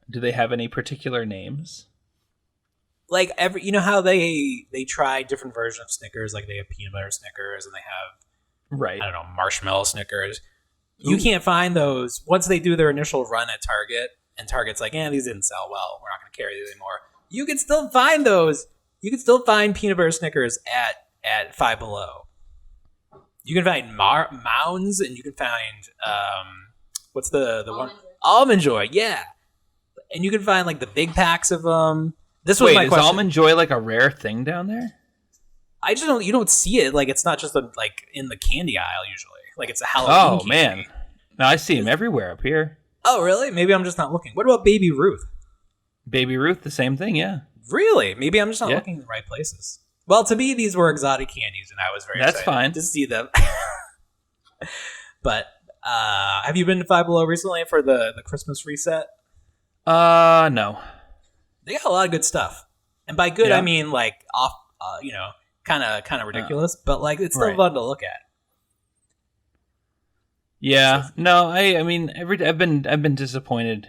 they have any particular names? Like you know how they try different versions of Snickers. Like they have peanut butter Snickers and they have I don't know, marshmallow Snickers. You can't find those once they do their initial run at Target. And Target's like, these didn't sell well. We're not going to carry these anymore. You can still find those. You can still find peanut butter Snickers at Five Below. You can find Mounds, and you can find what's the one? Almond Joy, yeah. And you can find like the big packs of them. This was my question. Is Almond Joy like a rare thing down there? I just don't. You don't see it like it's not just like in the candy aisle usually. Like it's a Halloween. Oh man, no, I see them everywhere up here. Oh really? Maybe I'm just not looking. What about Baby Ruth? Baby Ruth, the same thing, yeah. Really? Maybe I'm just not looking in the right places. Well, to me, these were exotic candies, and I was very That's excited fine. to see them. But have you been to Five Below recently for the Christmas reset? No. They got a lot of good stuff, and by good I mean like off, kind of ridiculous, but like it's still fun to look at. Yeah, no, I mean, I've been disappointed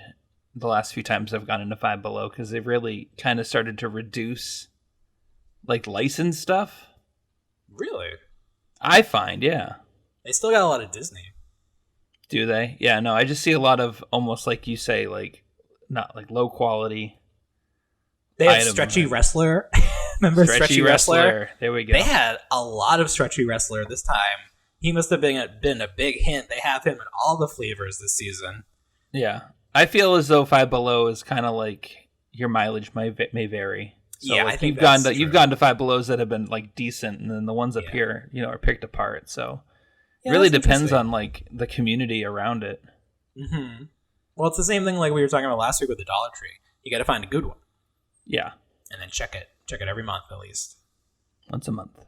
the last few times I've gone into Five Below because they've really kind of started to reduce like licensed stuff. Really? I find, yeah. They still got a lot of Disney. Do they? Yeah, no, I just see a lot of almost like you say, like not like low quality. They had Stretchy Wrestler. Remember Stretchy Wrestler? There we go. They had a lot of Stretchy Wrestler this time. He must have been a big hint. They have him in all the flavors this season. Yeah. I feel as though Five Below is kind of like your mileage may vary. So yeah, like I think you've gone to Five Belows that have been like decent, and then the ones up here, are picked apart. So it really depends on like the community around it. Mm-hmm. Well, it's the same thing like we were talking about last week with the Dollar Tree. You got to find a good one. Yeah. And then check it every month at least. Once a month.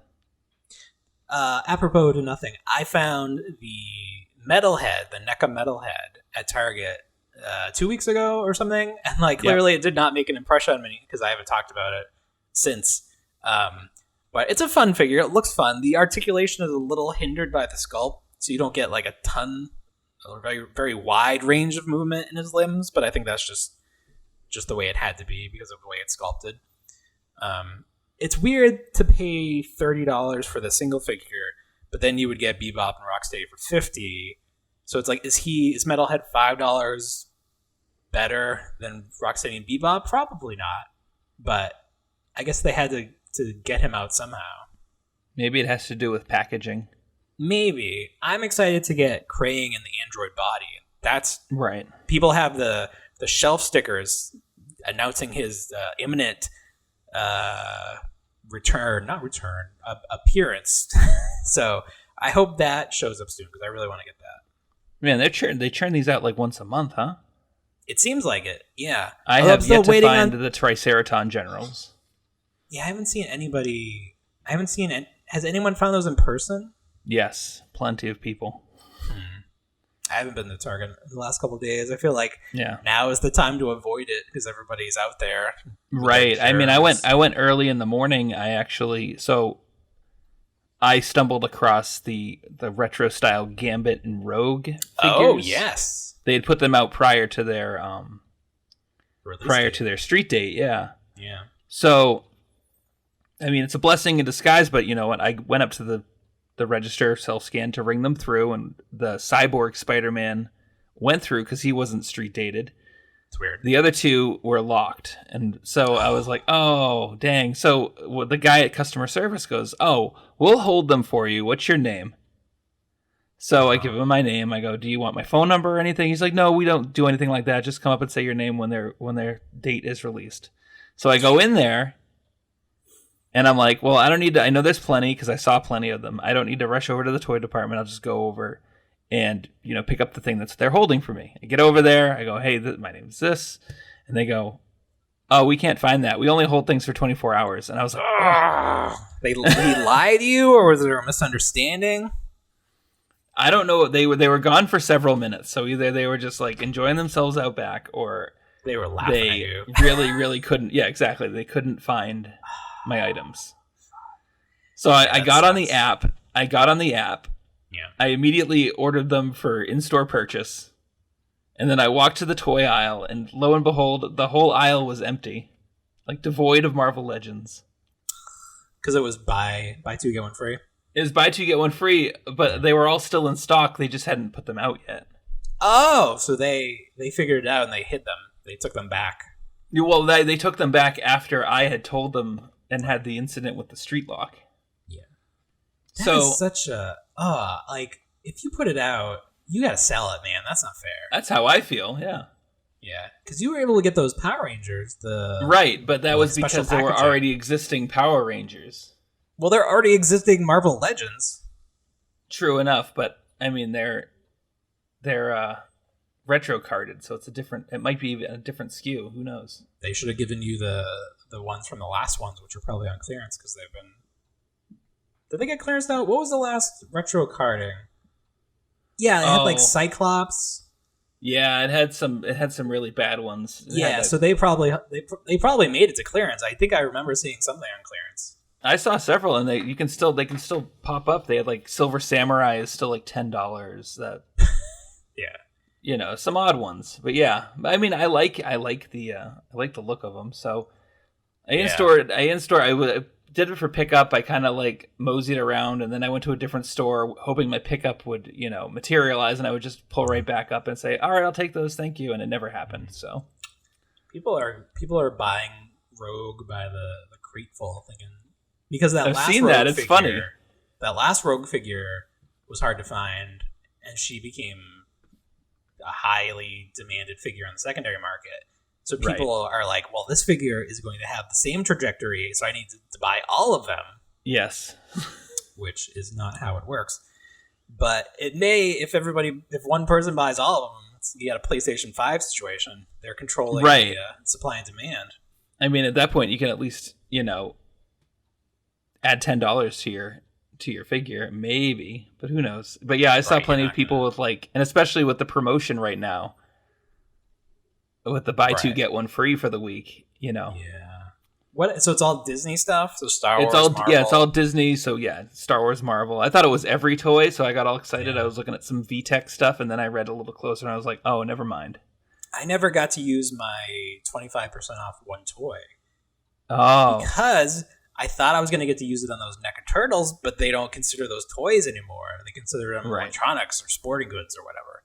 Apropos to nothing, I found the Metalhead, the NECA Metalhead at Target 2 weeks ago or something, and like clearly it did not make an impression on me because I haven't talked about it since. But it's a fun figure. It looks fun. The articulation is a little hindered by the sculpt, so you don't get like a very, very wide range of movement in his limbs. But I think that's just the way it had to be because of the way it's sculpted. It's weird to pay $30 for the single figure, but then you would get Bebop and Rocksteady for $50. So it's like, is Metalhead $5 better than Rocksteady and Bebop? Probably not. But I guess they had to get him out somehow. Maybe it has to do with packaging. Maybe. I'm excited to get Krang in the android body. That's right. People have the shelf stickers announcing his imminent appearance. So I hope that shows up soon because I really want to get that. Man, they churn these out like once a month, huh? It seems like it. Yeah. I have yet to find the Triceraton Generals. Yeah, I haven't seen anybody. Has anyone found those in person? Yes, plenty of people. I haven't been to Target in the last couple of days. I feel like now is the time to avoid it because everybody's out there. Right. I mean, I went early in the morning. I stumbled across the retro style Gambit and Rogue figures. Oh yes, they had put them out prior to their to their street date. Yeah. Yeah. So, I mean, it's a blessing in disguise. But you know what? I went up to the register self-scan to ring them through, and the Cyborg Spider-Man went through because he wasn't street dated. It's weird. The other two were locked, and so I was like, oh dang. So the guy at customer service goes, oh, we'll hold them for you, what's your name? So I give him my name. I go, do you want my phone number or anything? He's like, no, we don't do anything like that, just come up and say your name when their date is released. So I go in there and I'm like, well, I know there's plenty because I saw plenty of them. I don't need to rush over to the toy department. I'll just go over and, pick up the thing they're holding for me. I get over there. I go, hey, my name is this. And they go, oh, we can't find that. We only hold things for 24 hours. And I was like, oh. They lied to you, or was there a misunderstanding? I don't know. They were gone for several minutes. So either they were just like enjoying themselves out back, or they were laughing at you. really, really couldn't. Yeah, exactly. They couldn't find my items. So I got on the app. Yeah. I immediately ordered them for in-store purchase. And then I walked to the toy aisle, and lo and behold, the whole aisle was empty. Like devoid of Marvel Legends. Because it was buy two, get one free? It was buy two, get one free, but they were all still in stock. They just hadn't put them out yet. Oh, so they figured it out and they hid them. They took them back. Well, they took them back after I had told them and had the incident with the street lock. Yeah. That is such a... if you put it out, you gotta sell it, man. That's not fair. That's how I feel, yeah. Yeah, because you were able to get those Power Rangers. Right, but that was because there were already existing Power Rangers. Well, they're already existing Marvel Legends. True enough, but, I mean, they're retro carded, so it might be a different SKU. Who knows? They should have given you the the ones from the last ones, which are probably on clearance because they've been. Did they get clearance now? What was the last retro carding? Yeah, it had like Cyclops. Yeah, it had some really bad ones. So they probably made it to clearance. I think I remember seeing something on clearance. I saw several, and they can still pop up. They had like Silver Samurai is still like $10. That some odd ones, but yeah. I mean, I like the look of them. So I did it for pickup. I kind of like moseyed around, and then I went to a different store hoping my pickup would materialize, and I would just pull right back up and say, "All right, I'll take those, thank you," and it never happened. So people are buying Rogue by the crateful, thinking. Because I've seen that. It's funny. That last Rogue figure was hard to find, and she became a highly demanded figure on the secondary market. So people are like, well, this figure is going to have the same trajectory, so I need to buy all of them. Yes. Which is not how it works. But it may, if one person buys all of them, you got a PlayStation 5 situation. They're controlling the supply and demand. I mean, at that point, you can at least, add $10 to your figure, maybe, but who knows? But yeah, I saw plenty of people with and especially with the promotion right now, with the buy two get one free for the week. Yeah. What? So it's all Disney stuff. So Star Wars. Marvel. Yeah, it's all Disney. So yeah, Star Wars, Marvel. I thought it was every toy, so I got all excited. I was looking at some VTech stuff, and then I read a little closer, and I was like, oh, never mind. I never got to use my 25% off one toy. Oh, because I thought I was going to get to use it on those NECA Turtles, but they don't consider those toys anymore. They consider them electronics or sporting goods or whatever.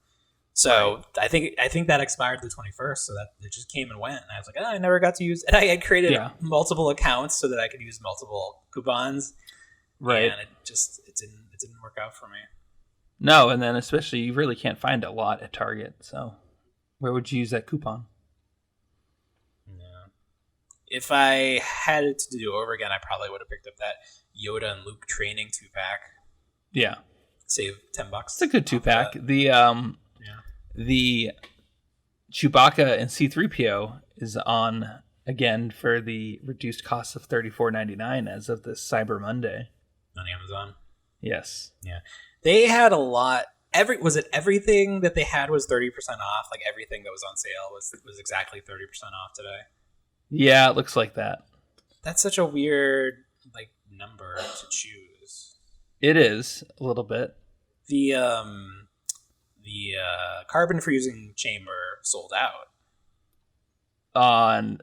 So I think that expired the 21st, so that it just came and went. And I was like, I never got to use it. And I had created multiple accounts so that I could use multiple coupons. Right. And it didn't work out for me. No, and then especially you really can't find a lot at Target. So where would you use that coupon? If I had it to do over again, I probably would have picked up that Yoda and Luke training 2-pack. Yeah. Save $10. It's a good 2-pack. The Chewbacca and C-3PO is on again for the reduced cost of $34.99 as of this Cyber Monday. On Amazon? Yes. Yeah. They had a lot. Was it everything that they had was 30% off? Like everything that was on sale was exactly 30% off today? Yeah, it looks like that. That's such a weird number to choose. It is a little bit. The carbon freezing chamber sold out on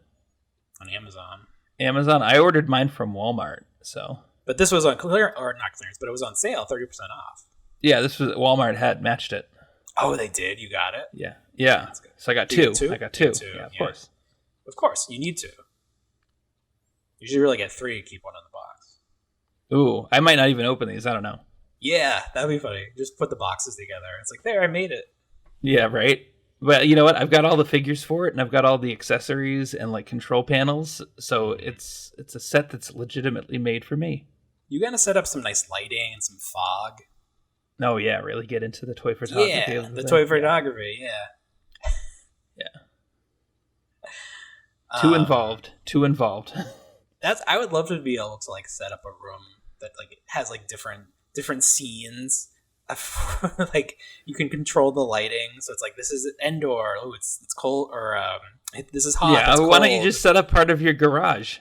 Amazon. Amazon. I ordered mine from Walmart. So, but this was on not clearance, but it was on sale, 30% off. Yeah, this was Walmart had matched it. Oh, they did. You got it. Yeah. So I got two. I got two. Yeah, of course. Of course, you need to. You should really get 3 and keep one in the box. Ooh, I might not even open these. I don't know. Yeah, that'd be funny. Just put the boxes together. It's like, there, I made it. Yeah, right? But you know what? I've got all the figures for it, and I've got all the accessories and control panels, so it's a set that's legitimately made for me. You gotta set up some nice lighting and some fog. Oh, yeah, really get into the toy photography. Yeah, the toy photography, yeah. Yeah. Too involved. I would love to be able to set up a room that has different scenes. You can control the lighting, so it's this is indoor. Oh, it's cold, or this is hot. Yeah, why don't you just set up part of your garage?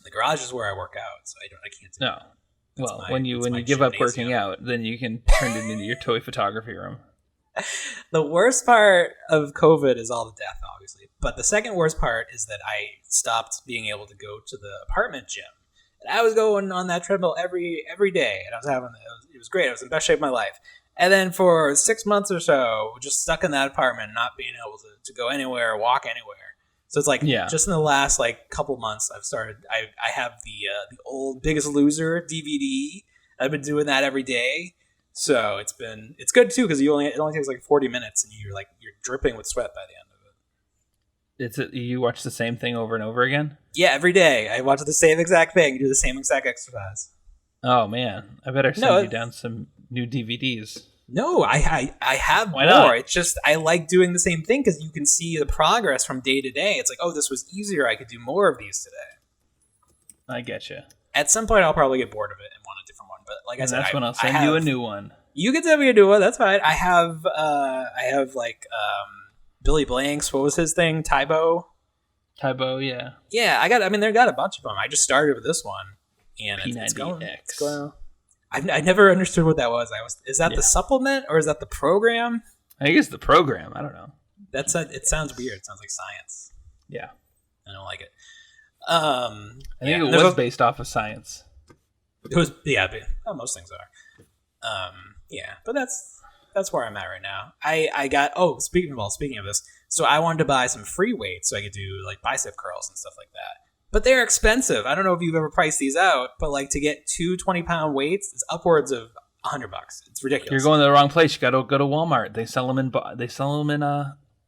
The garage is where I work out, so I can't do that. Well, when you give up working out, then you can turn it into your toy photography room. The worst part of COVID is all the death, obviously. But the second worst part is that I stopped being able to go to the apartment gym. And I was going on that treadmill every day, and it was great. I was in the best shape of my life. And then for 6 months or so, just stuck in that apartment, not being able to go anywhere or walk anywhere. So it's just in the last couple months, I have the old Biggest Loser DVD. I've been doing that every day. So it's good too, because it only takes 40 minutes, and you're dripping with sweat by the end of it. You watch the same thing over and over again? Yeah, every day. I watch the same exact thing, do the same exact exercise. Oh man, I better send you down some new DVDs. No, I have Why more. Not? It's just I like doing the same thing because you can see the progress from day to day. It's this was easier. I could do more of these today. I get you. At some point, I'll probably get bored of it and want a different one. But like I said, that's when I'll send you a new one. You can send me a new one. That's fine. I have like Billy Blanks. What was his thing? Tybo, yeah. Yeah, I mean, they got a bunch of them. I just started with this one, and it's going. I never understood what that was. Is that the supplement or is that the program? I think it's the program. I don't know. It sounds weird. It sounds like science. Yeah, I don't like it. I think it was based off of science. It was, but most things are. But that's where I'm at right now. I got speaking of this, so I wanted to buy some free weights so I could do like bicep curls and stuff like that. But they're expensive. I don't know if you've ever priced these out, but like to get two 20-pound weights, it's upwards of $100. It's ridiculous. You're going to the wrong place. You got to go to Walmart. They sell them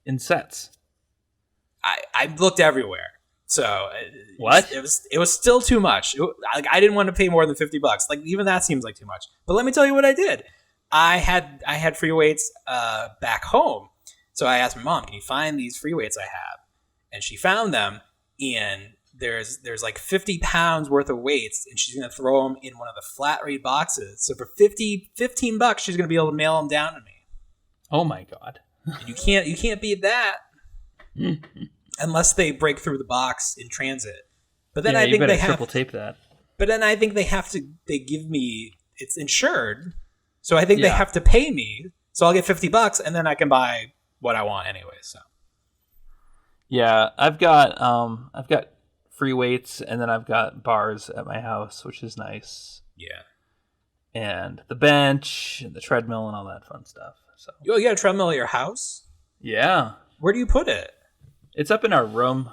in sets. I looked everywhere. So what? It was still too much. I didn't want to pay more than $50. Like even that seems like too much. But let me tell you what I did. I had free weights back home. So I asked my mom, "Can you find these free weights I have?" And she found them, and there's like 50 pounds worth of weights, and she's going to throw them in one of the flat rate boxes. So for $15, she's going to be able to mail them down to me. Oh my God. And you can't beat that unless they break through the box in transit. But then I think they have triple tape that. But then I think they give me, it's insured. So I think they have to pay me. So I'll get $50 and then I can buy what I want anyway. So yeah, I've got free weights, and then I've got bars at my house, which is nice. Yeah. And the bench and the treadmill and all that fun stuff. So you got a treadmill at your house? Yeah. Where do you put it? It's up in our room.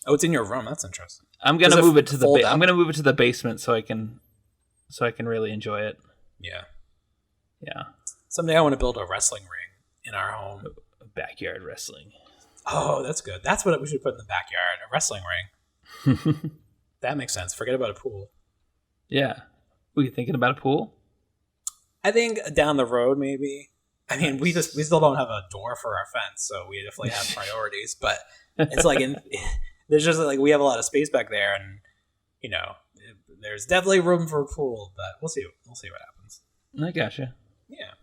Oh, it's in your room. That's interesting. I'm gonna move it to the basement so I can really enjoy it. Yeah. Yeah. Someday I want to build a wrestling ring in our home. A backyard wrestling. Oh, that's good. That's what we should put in the backyard. A wrestling ring. That makes sense. Forget about a pool. Yeah. Were you thinking about a pool? I think down the road, maybe. I mean, we still don't have a door for our fence, so we definitely have priorities. But it's like there's just like we have a lot of space back there, and there's definitely room for a pool. But we'll see what happens. I gotcha. Yeah.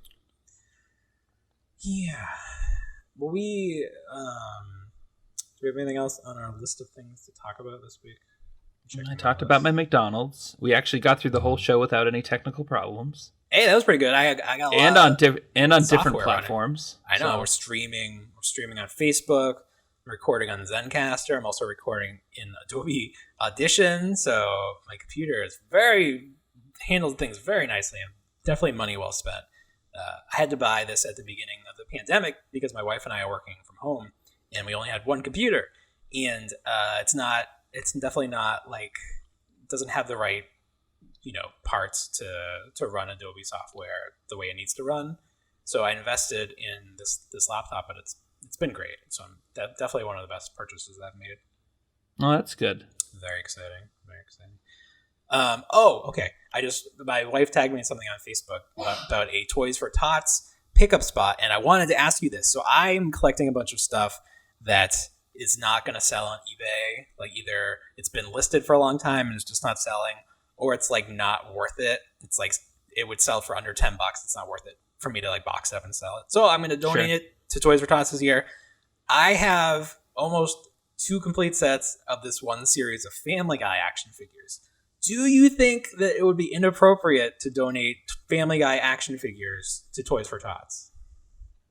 Yeah. Well, do we have anything else on our list of things to talk about this week? I talked about my McDonald's. We actually got through the whole show without any technical problems. Hey, that was pretty good. I got a and lot on different platforms. I know. So. We're streaming on Facebook. I'm recording on Zencaster. I'm also recording in Adobe Audition. So my computer is handled things very nicely. And definitely money well spent. I had to buy this at the beginning of the pandemic because my wife and I are working from home, and we only had one computer, and it's definitely not like, it doesn't have the right, parts to run Adobe software the way it needs to run. So I invested in this laptop, but it's been great. So I'm definitely one of the best purchases I've made. Oh, that's good. Very exciting. Very exciting. Okay. My wife tagged me in something on Facebook about a Toys for Tots pickup spot, and I wanted to ask you this. So I'm collecting a bunch of stuff that is not going to sell on eBay. Like either it's been listed for a long time and it's just not selling, or it's like not worth it. It's like it would sell for under $10. It's not worth it for me to like box it up and sell it. So I'm going to donate it to Toys for Tots this year. I have almost 2 complete sets of this one series of Family Guy action figures. Do you think that it would be inappropriate to donate Family Guy action figures to Toys for Tots?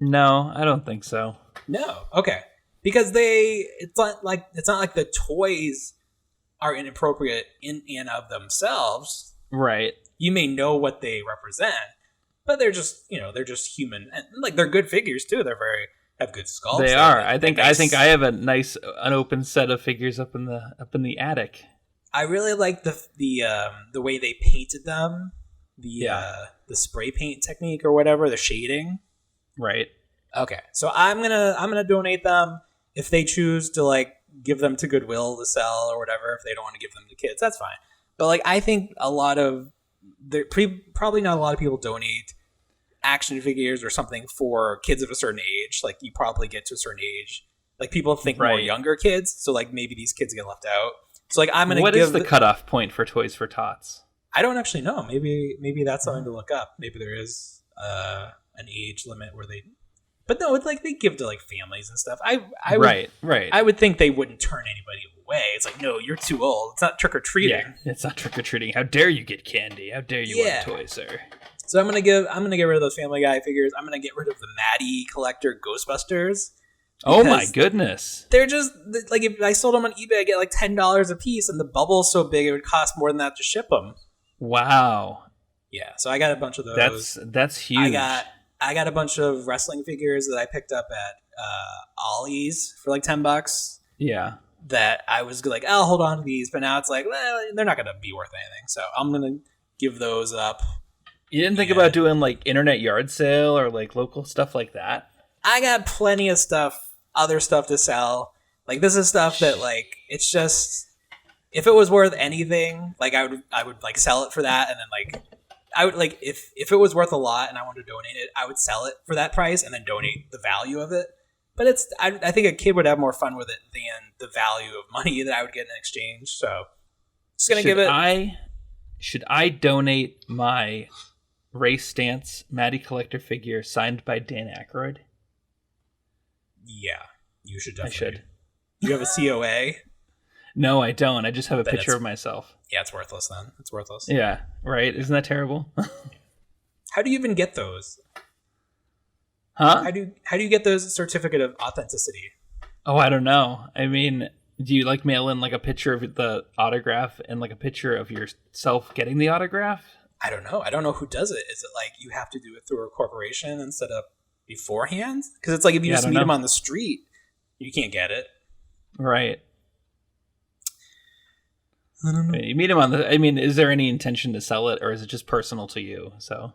No, I don't think so. No. Okay. Because it's not like the toys are inappropriate in and of themselves. Right. You may know what they represent, but they're just human, and like they're good figures too. Have good sculpts. They are. I think I have a nice unopened set of figures up in the attic. I really like the way they painted them, the spray paint technique or whatever, the shading. Right. Okay, so I'm gonna donate them. If they choose to like give them to Goodwill to sell or whatever, if they don't want to give them to kids, that's fine. But like I think probably not a lot of people donate action figures or something for kids of a certain age. Like you probably get to a certain age, like people think more younger kids, so like maybe these kids get left out. So like I'm gonna What give is the cutoff point for Toys for Tots? I don't actually know. Maybe that's something to look up. Maybe there is an age limit where they. But no, it's like they give to like families and stuff. I would, right. I would think they wouldn't turn anybody away. It's like, no, you're too old. It's not trick or treating. Yeah, it's not trick or treating. How dare you get candy? How dare you want a toy, sir? So I'm gonna get rid of those Family Guy figures. I'm gonna get rid of the Maddie collector Ghostbusters. Oh my goodness! They're just like, if I sold them on eBay, I get like $10 a piece, and the bubble's so big it would cost more than that to ship them. Wow. Yeah, so I got a bunch of those. That's huge. I got a bunch of wrestling figures that I picked up at Ollie's for like $10. Yeah. That I was like, I'll hold on to these, but now it's like, well, they're not gonna be worth anything, so I'm gonna give those up. You didn't think about doing like internet yard sale or like local stuff like that? I got plenty of other stuff to sell. Like, this is stuff that, like, it's just, if it was worth anything, like I would like sell it for that, and then like I would like, if it was worth a lot and I wanted to donate it, I would sell it for that price and then donate the value of it. But I think a kid would have more fun with it than the value of money that I would get in exchange. So just gonna give it. Should I donate my Race Stance Maddie collector figure signed by Dan Aykroyd? Yeah, you should definitely. I should. You have a COA? No, I don't. I just have a picture of myself. Yeah, it's worthless then. It's worthless. Yeah, right? Isn't that terrible? How do you even get those? Huh? How do you get those certificate of authenticity? Oh, I don't know. I mean, do you like mail in like a picture of the autograph and like a picture of yourself getting the autograph? I don't know. I don't know who does it. Is it like you have to do it through a corporation instead of beforehand? Because it's like if you just meet them on the street, you can't get it. Right. I don't know. You meet him on the. I mean, is there any intention to sell it, or is it just personal to you? So.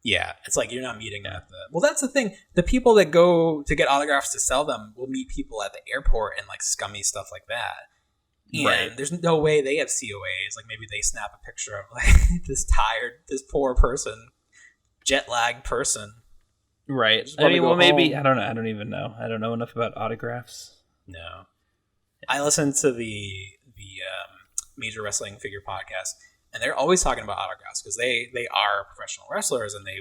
Yeah, it's like you're not meeting at the. Well, that's the thing. The people that go to get autographs to sell them will meet people at the airport and like scummy stuff like that. And there's no way they have COAs. Like maybe they snap a picture of like this poor person, jet lagged person. Right. I mean, well, maybe I don't know. I don't even know. I don't know enough about autographs. No, I listen to the Major Wrestling Figure podcast, and they're always talking about autographs because they are professional wrestlers and they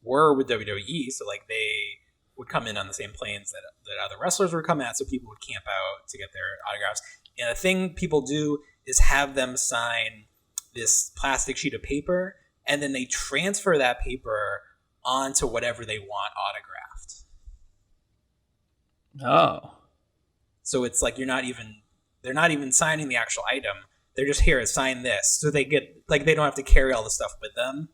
were with WWE, so like they would come in on the same planes that other wrestlers would come at, so people would camp out to get their autographs. And the thing people do is have them sign this plastic sheet of paper, and then they transfer that paper onto whatever they want autographed. Oh. So it's like they're not even signing the actual item. They're just here, sign this. So they get like they don't have to carry all the stuff with them.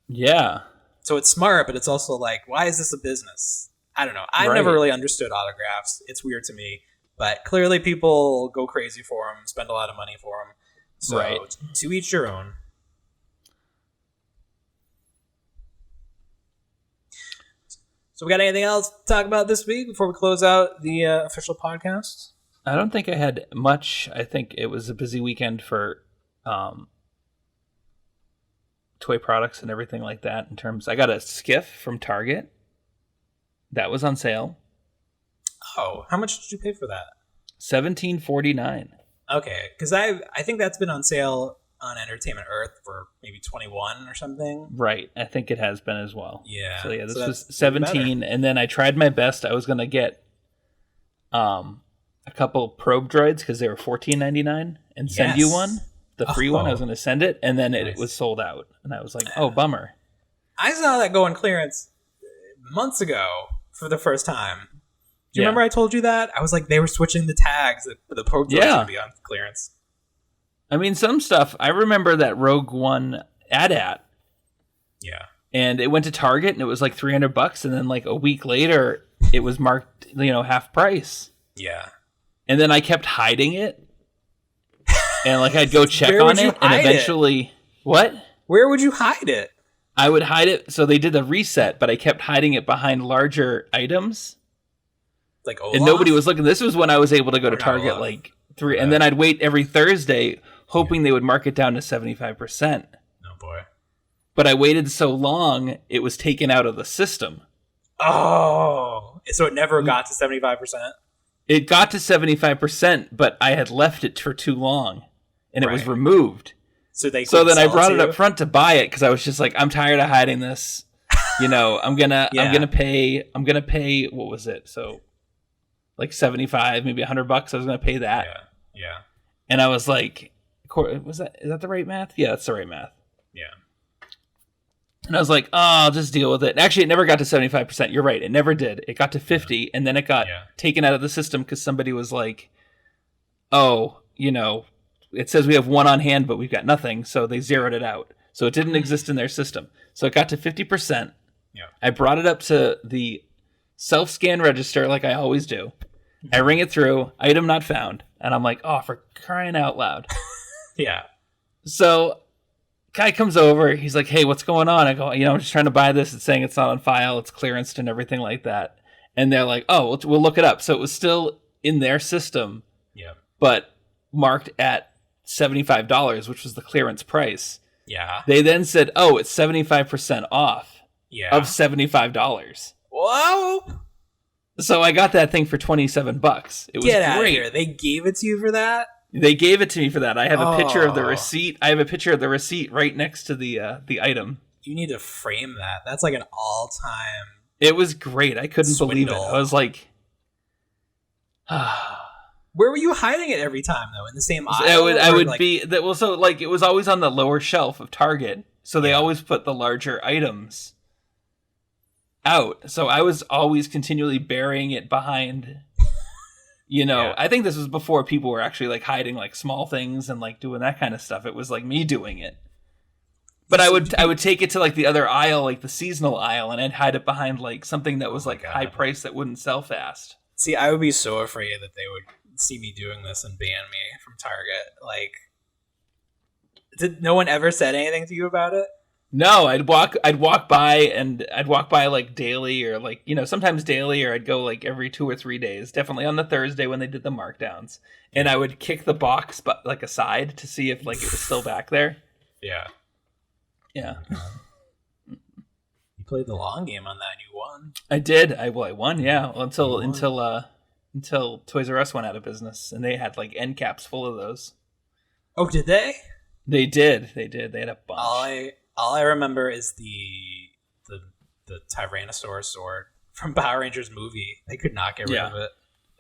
Yeah. So it's smart, but it's also like, why is this a business? I don't know. I've never really understood autographs. It's weird to me. But clearly people go crazy for them, spend a lot of money for them. So to each your own. So we got anything else to talk about this week before we close out the official podcast? I don't think I had much. I think it was a busy weekend for toy products and everything like that. I got a skiff from Target. That was on sale. Oh, how much did you pay for that? $17.49. Okay, because I think that's been on sale on Entertainment Earth for maybe 21 or something. Right, I think it has been as well. Yeah. So yeah, this was 17, and then I tried my best. I was gonna get a couple probe droids because they were $14.99 and send you one, the free one. I was gonna send it, and then it was sold out, and I was like, oh, bummer. I saw that go on clearance months ago for the first time. Do you remember I told you that? I was like, they were switching the tags for the probe droids to be on clearance. I mean, some stuff. I remember that Rogue One AT-AT. Yeah. And it went to Target, and it was like $300, and then like a week later, it was marked, half price. Yeah. And then I kept hiding it, and like I'd go check on it, and eventually, what? Where would you hide it? I would hide it. So they did a reset, but I kept hiding it behind larger items. Like Olaf? And nobody was looking. This was when I was able to go to Target Olaf. Like 3, and then I'd wait every Thursday, hoping they would mark it down to 75%. Oh boy! But I waited so long, it was taken out of the system. Oh, so it never got to 75%. It got to 75%, but I had left it for too long, and it was removed. So then I brought it up front to buy it because I was just like, I'm tired of hiding this. You know, I'm gonna pay. What was it? So, like 75, maybe $100. I was gonna pay that. Yeah. And I was like, is that the right math? Yeah, that's the right math. Yeah. And I was like, oh, I'll just deal with it. And actually, it never got to 75%. You're right. It never did. It got to 50, and then it got taken out of the system because somebody was like, oh, you know, it says we have one on hand, but we've got nothing. So they zeroed it out. So it didn't exist in their system. So it got to 50%. Yeah. I brought it up to the self-scan register like I always do. I ring it through, item not found. And I'm like, oh, for crying out loud. Yeah. So guy comes over. He's like, hey, what's going on? I go, I'm just trying to buy this. It's saying it's not on file. It's clearanced and everything like that. And they're like, oh, we'll look it up. So it was still in their system, but marked at $75, which was the clearance price. Yeah. They then said, oh, it's 75% off of $75. Whoa. So I got that thing for $27. It was Get out great. of here. They gave it to you for that? They gave it to me for that. I have a picture of the receipt. I have a picture of the receipt right next to the item. You need to frame that. That's like an all-time. It was great. I couldn't believe it. I was like, where were you hiding it every time though? In the same aisle? I would be that. Well, so like it was always on the lower shelf of Target. So they always put the larger items out. So I was always continually burying it behind. I think this was before people were actually like hiding like small things and like doing that kind of stuff. It was like me doing it. But I would take it to like the other aisle, like the seasonal aisle, and I'd hide it behind like something that was like high price that wouldn't sell fast. See, I would be so afraid that they would see me doing this and ban me from Target. Like, did no one ever said anything to you about it? No, I'd walk by like daily or like, sometimes daily, or I'd go like every 2 or 3 days, definitely on the Thursday when they did the markdowns. And I would kick the box but like aside to see if like it was still back there. Yeah. Yeah. You played the long game on that and you won. I did. I won, yeah. Until Toys R Us went out of business and they had like end caps full of those. Oh, did they? They did. They had a bunch. All I remember is the Tyrannosaurus sword from Power Rangers movie. They could not get rid of it.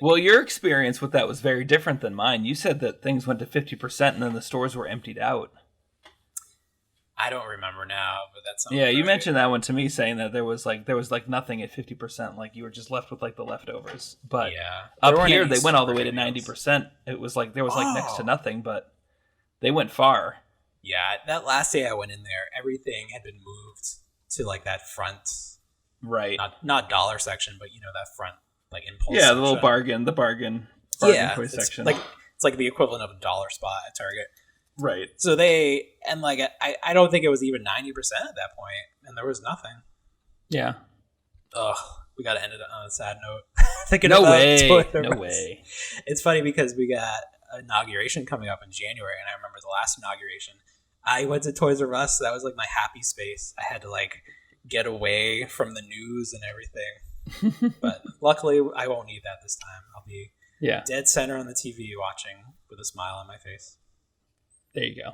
Well, your experience with that was very different than mine. You said that things went to 50% and then the stores were emptied out. I don't remember now, but that's you mentioned that one to me, saying that there was like nothing at 50%, like you were just left with like the leftovers. But up here they went all the way to 90%. It was like there was like next to nothing, but they went far. Yeah, that last day I went in there, everything had been moved to like that front, right? Not dollar section, but that front like impulse. Yeah, section. the little bargain toy section. It's like the equivalent of a dollar spot at Target. Right. So I don't think it was even 90% at that point, and there was nothing. Yeah. Ugh, we got to end it on a sad note. No way. It's funny because we got inauguration coming up in January, and I remember the last inauguration I went to Toys R Us. So that was like my happy space. I had to like get away from the news and everything. But luckily I won't need that this time. I'll be dead center on the TV watching with a smile on my face. There you go.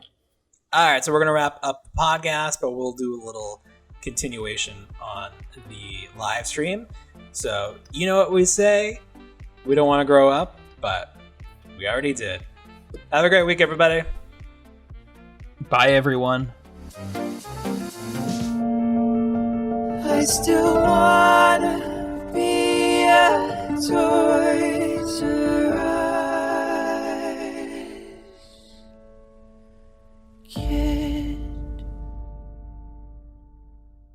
All right, so we're gonna wrap up the podcast, but we'll do a little continuation on the live stream. So you know what we say, we don't want to grow up, but we already did. Have a great week, everybody. Bye, everyone. I still wanna be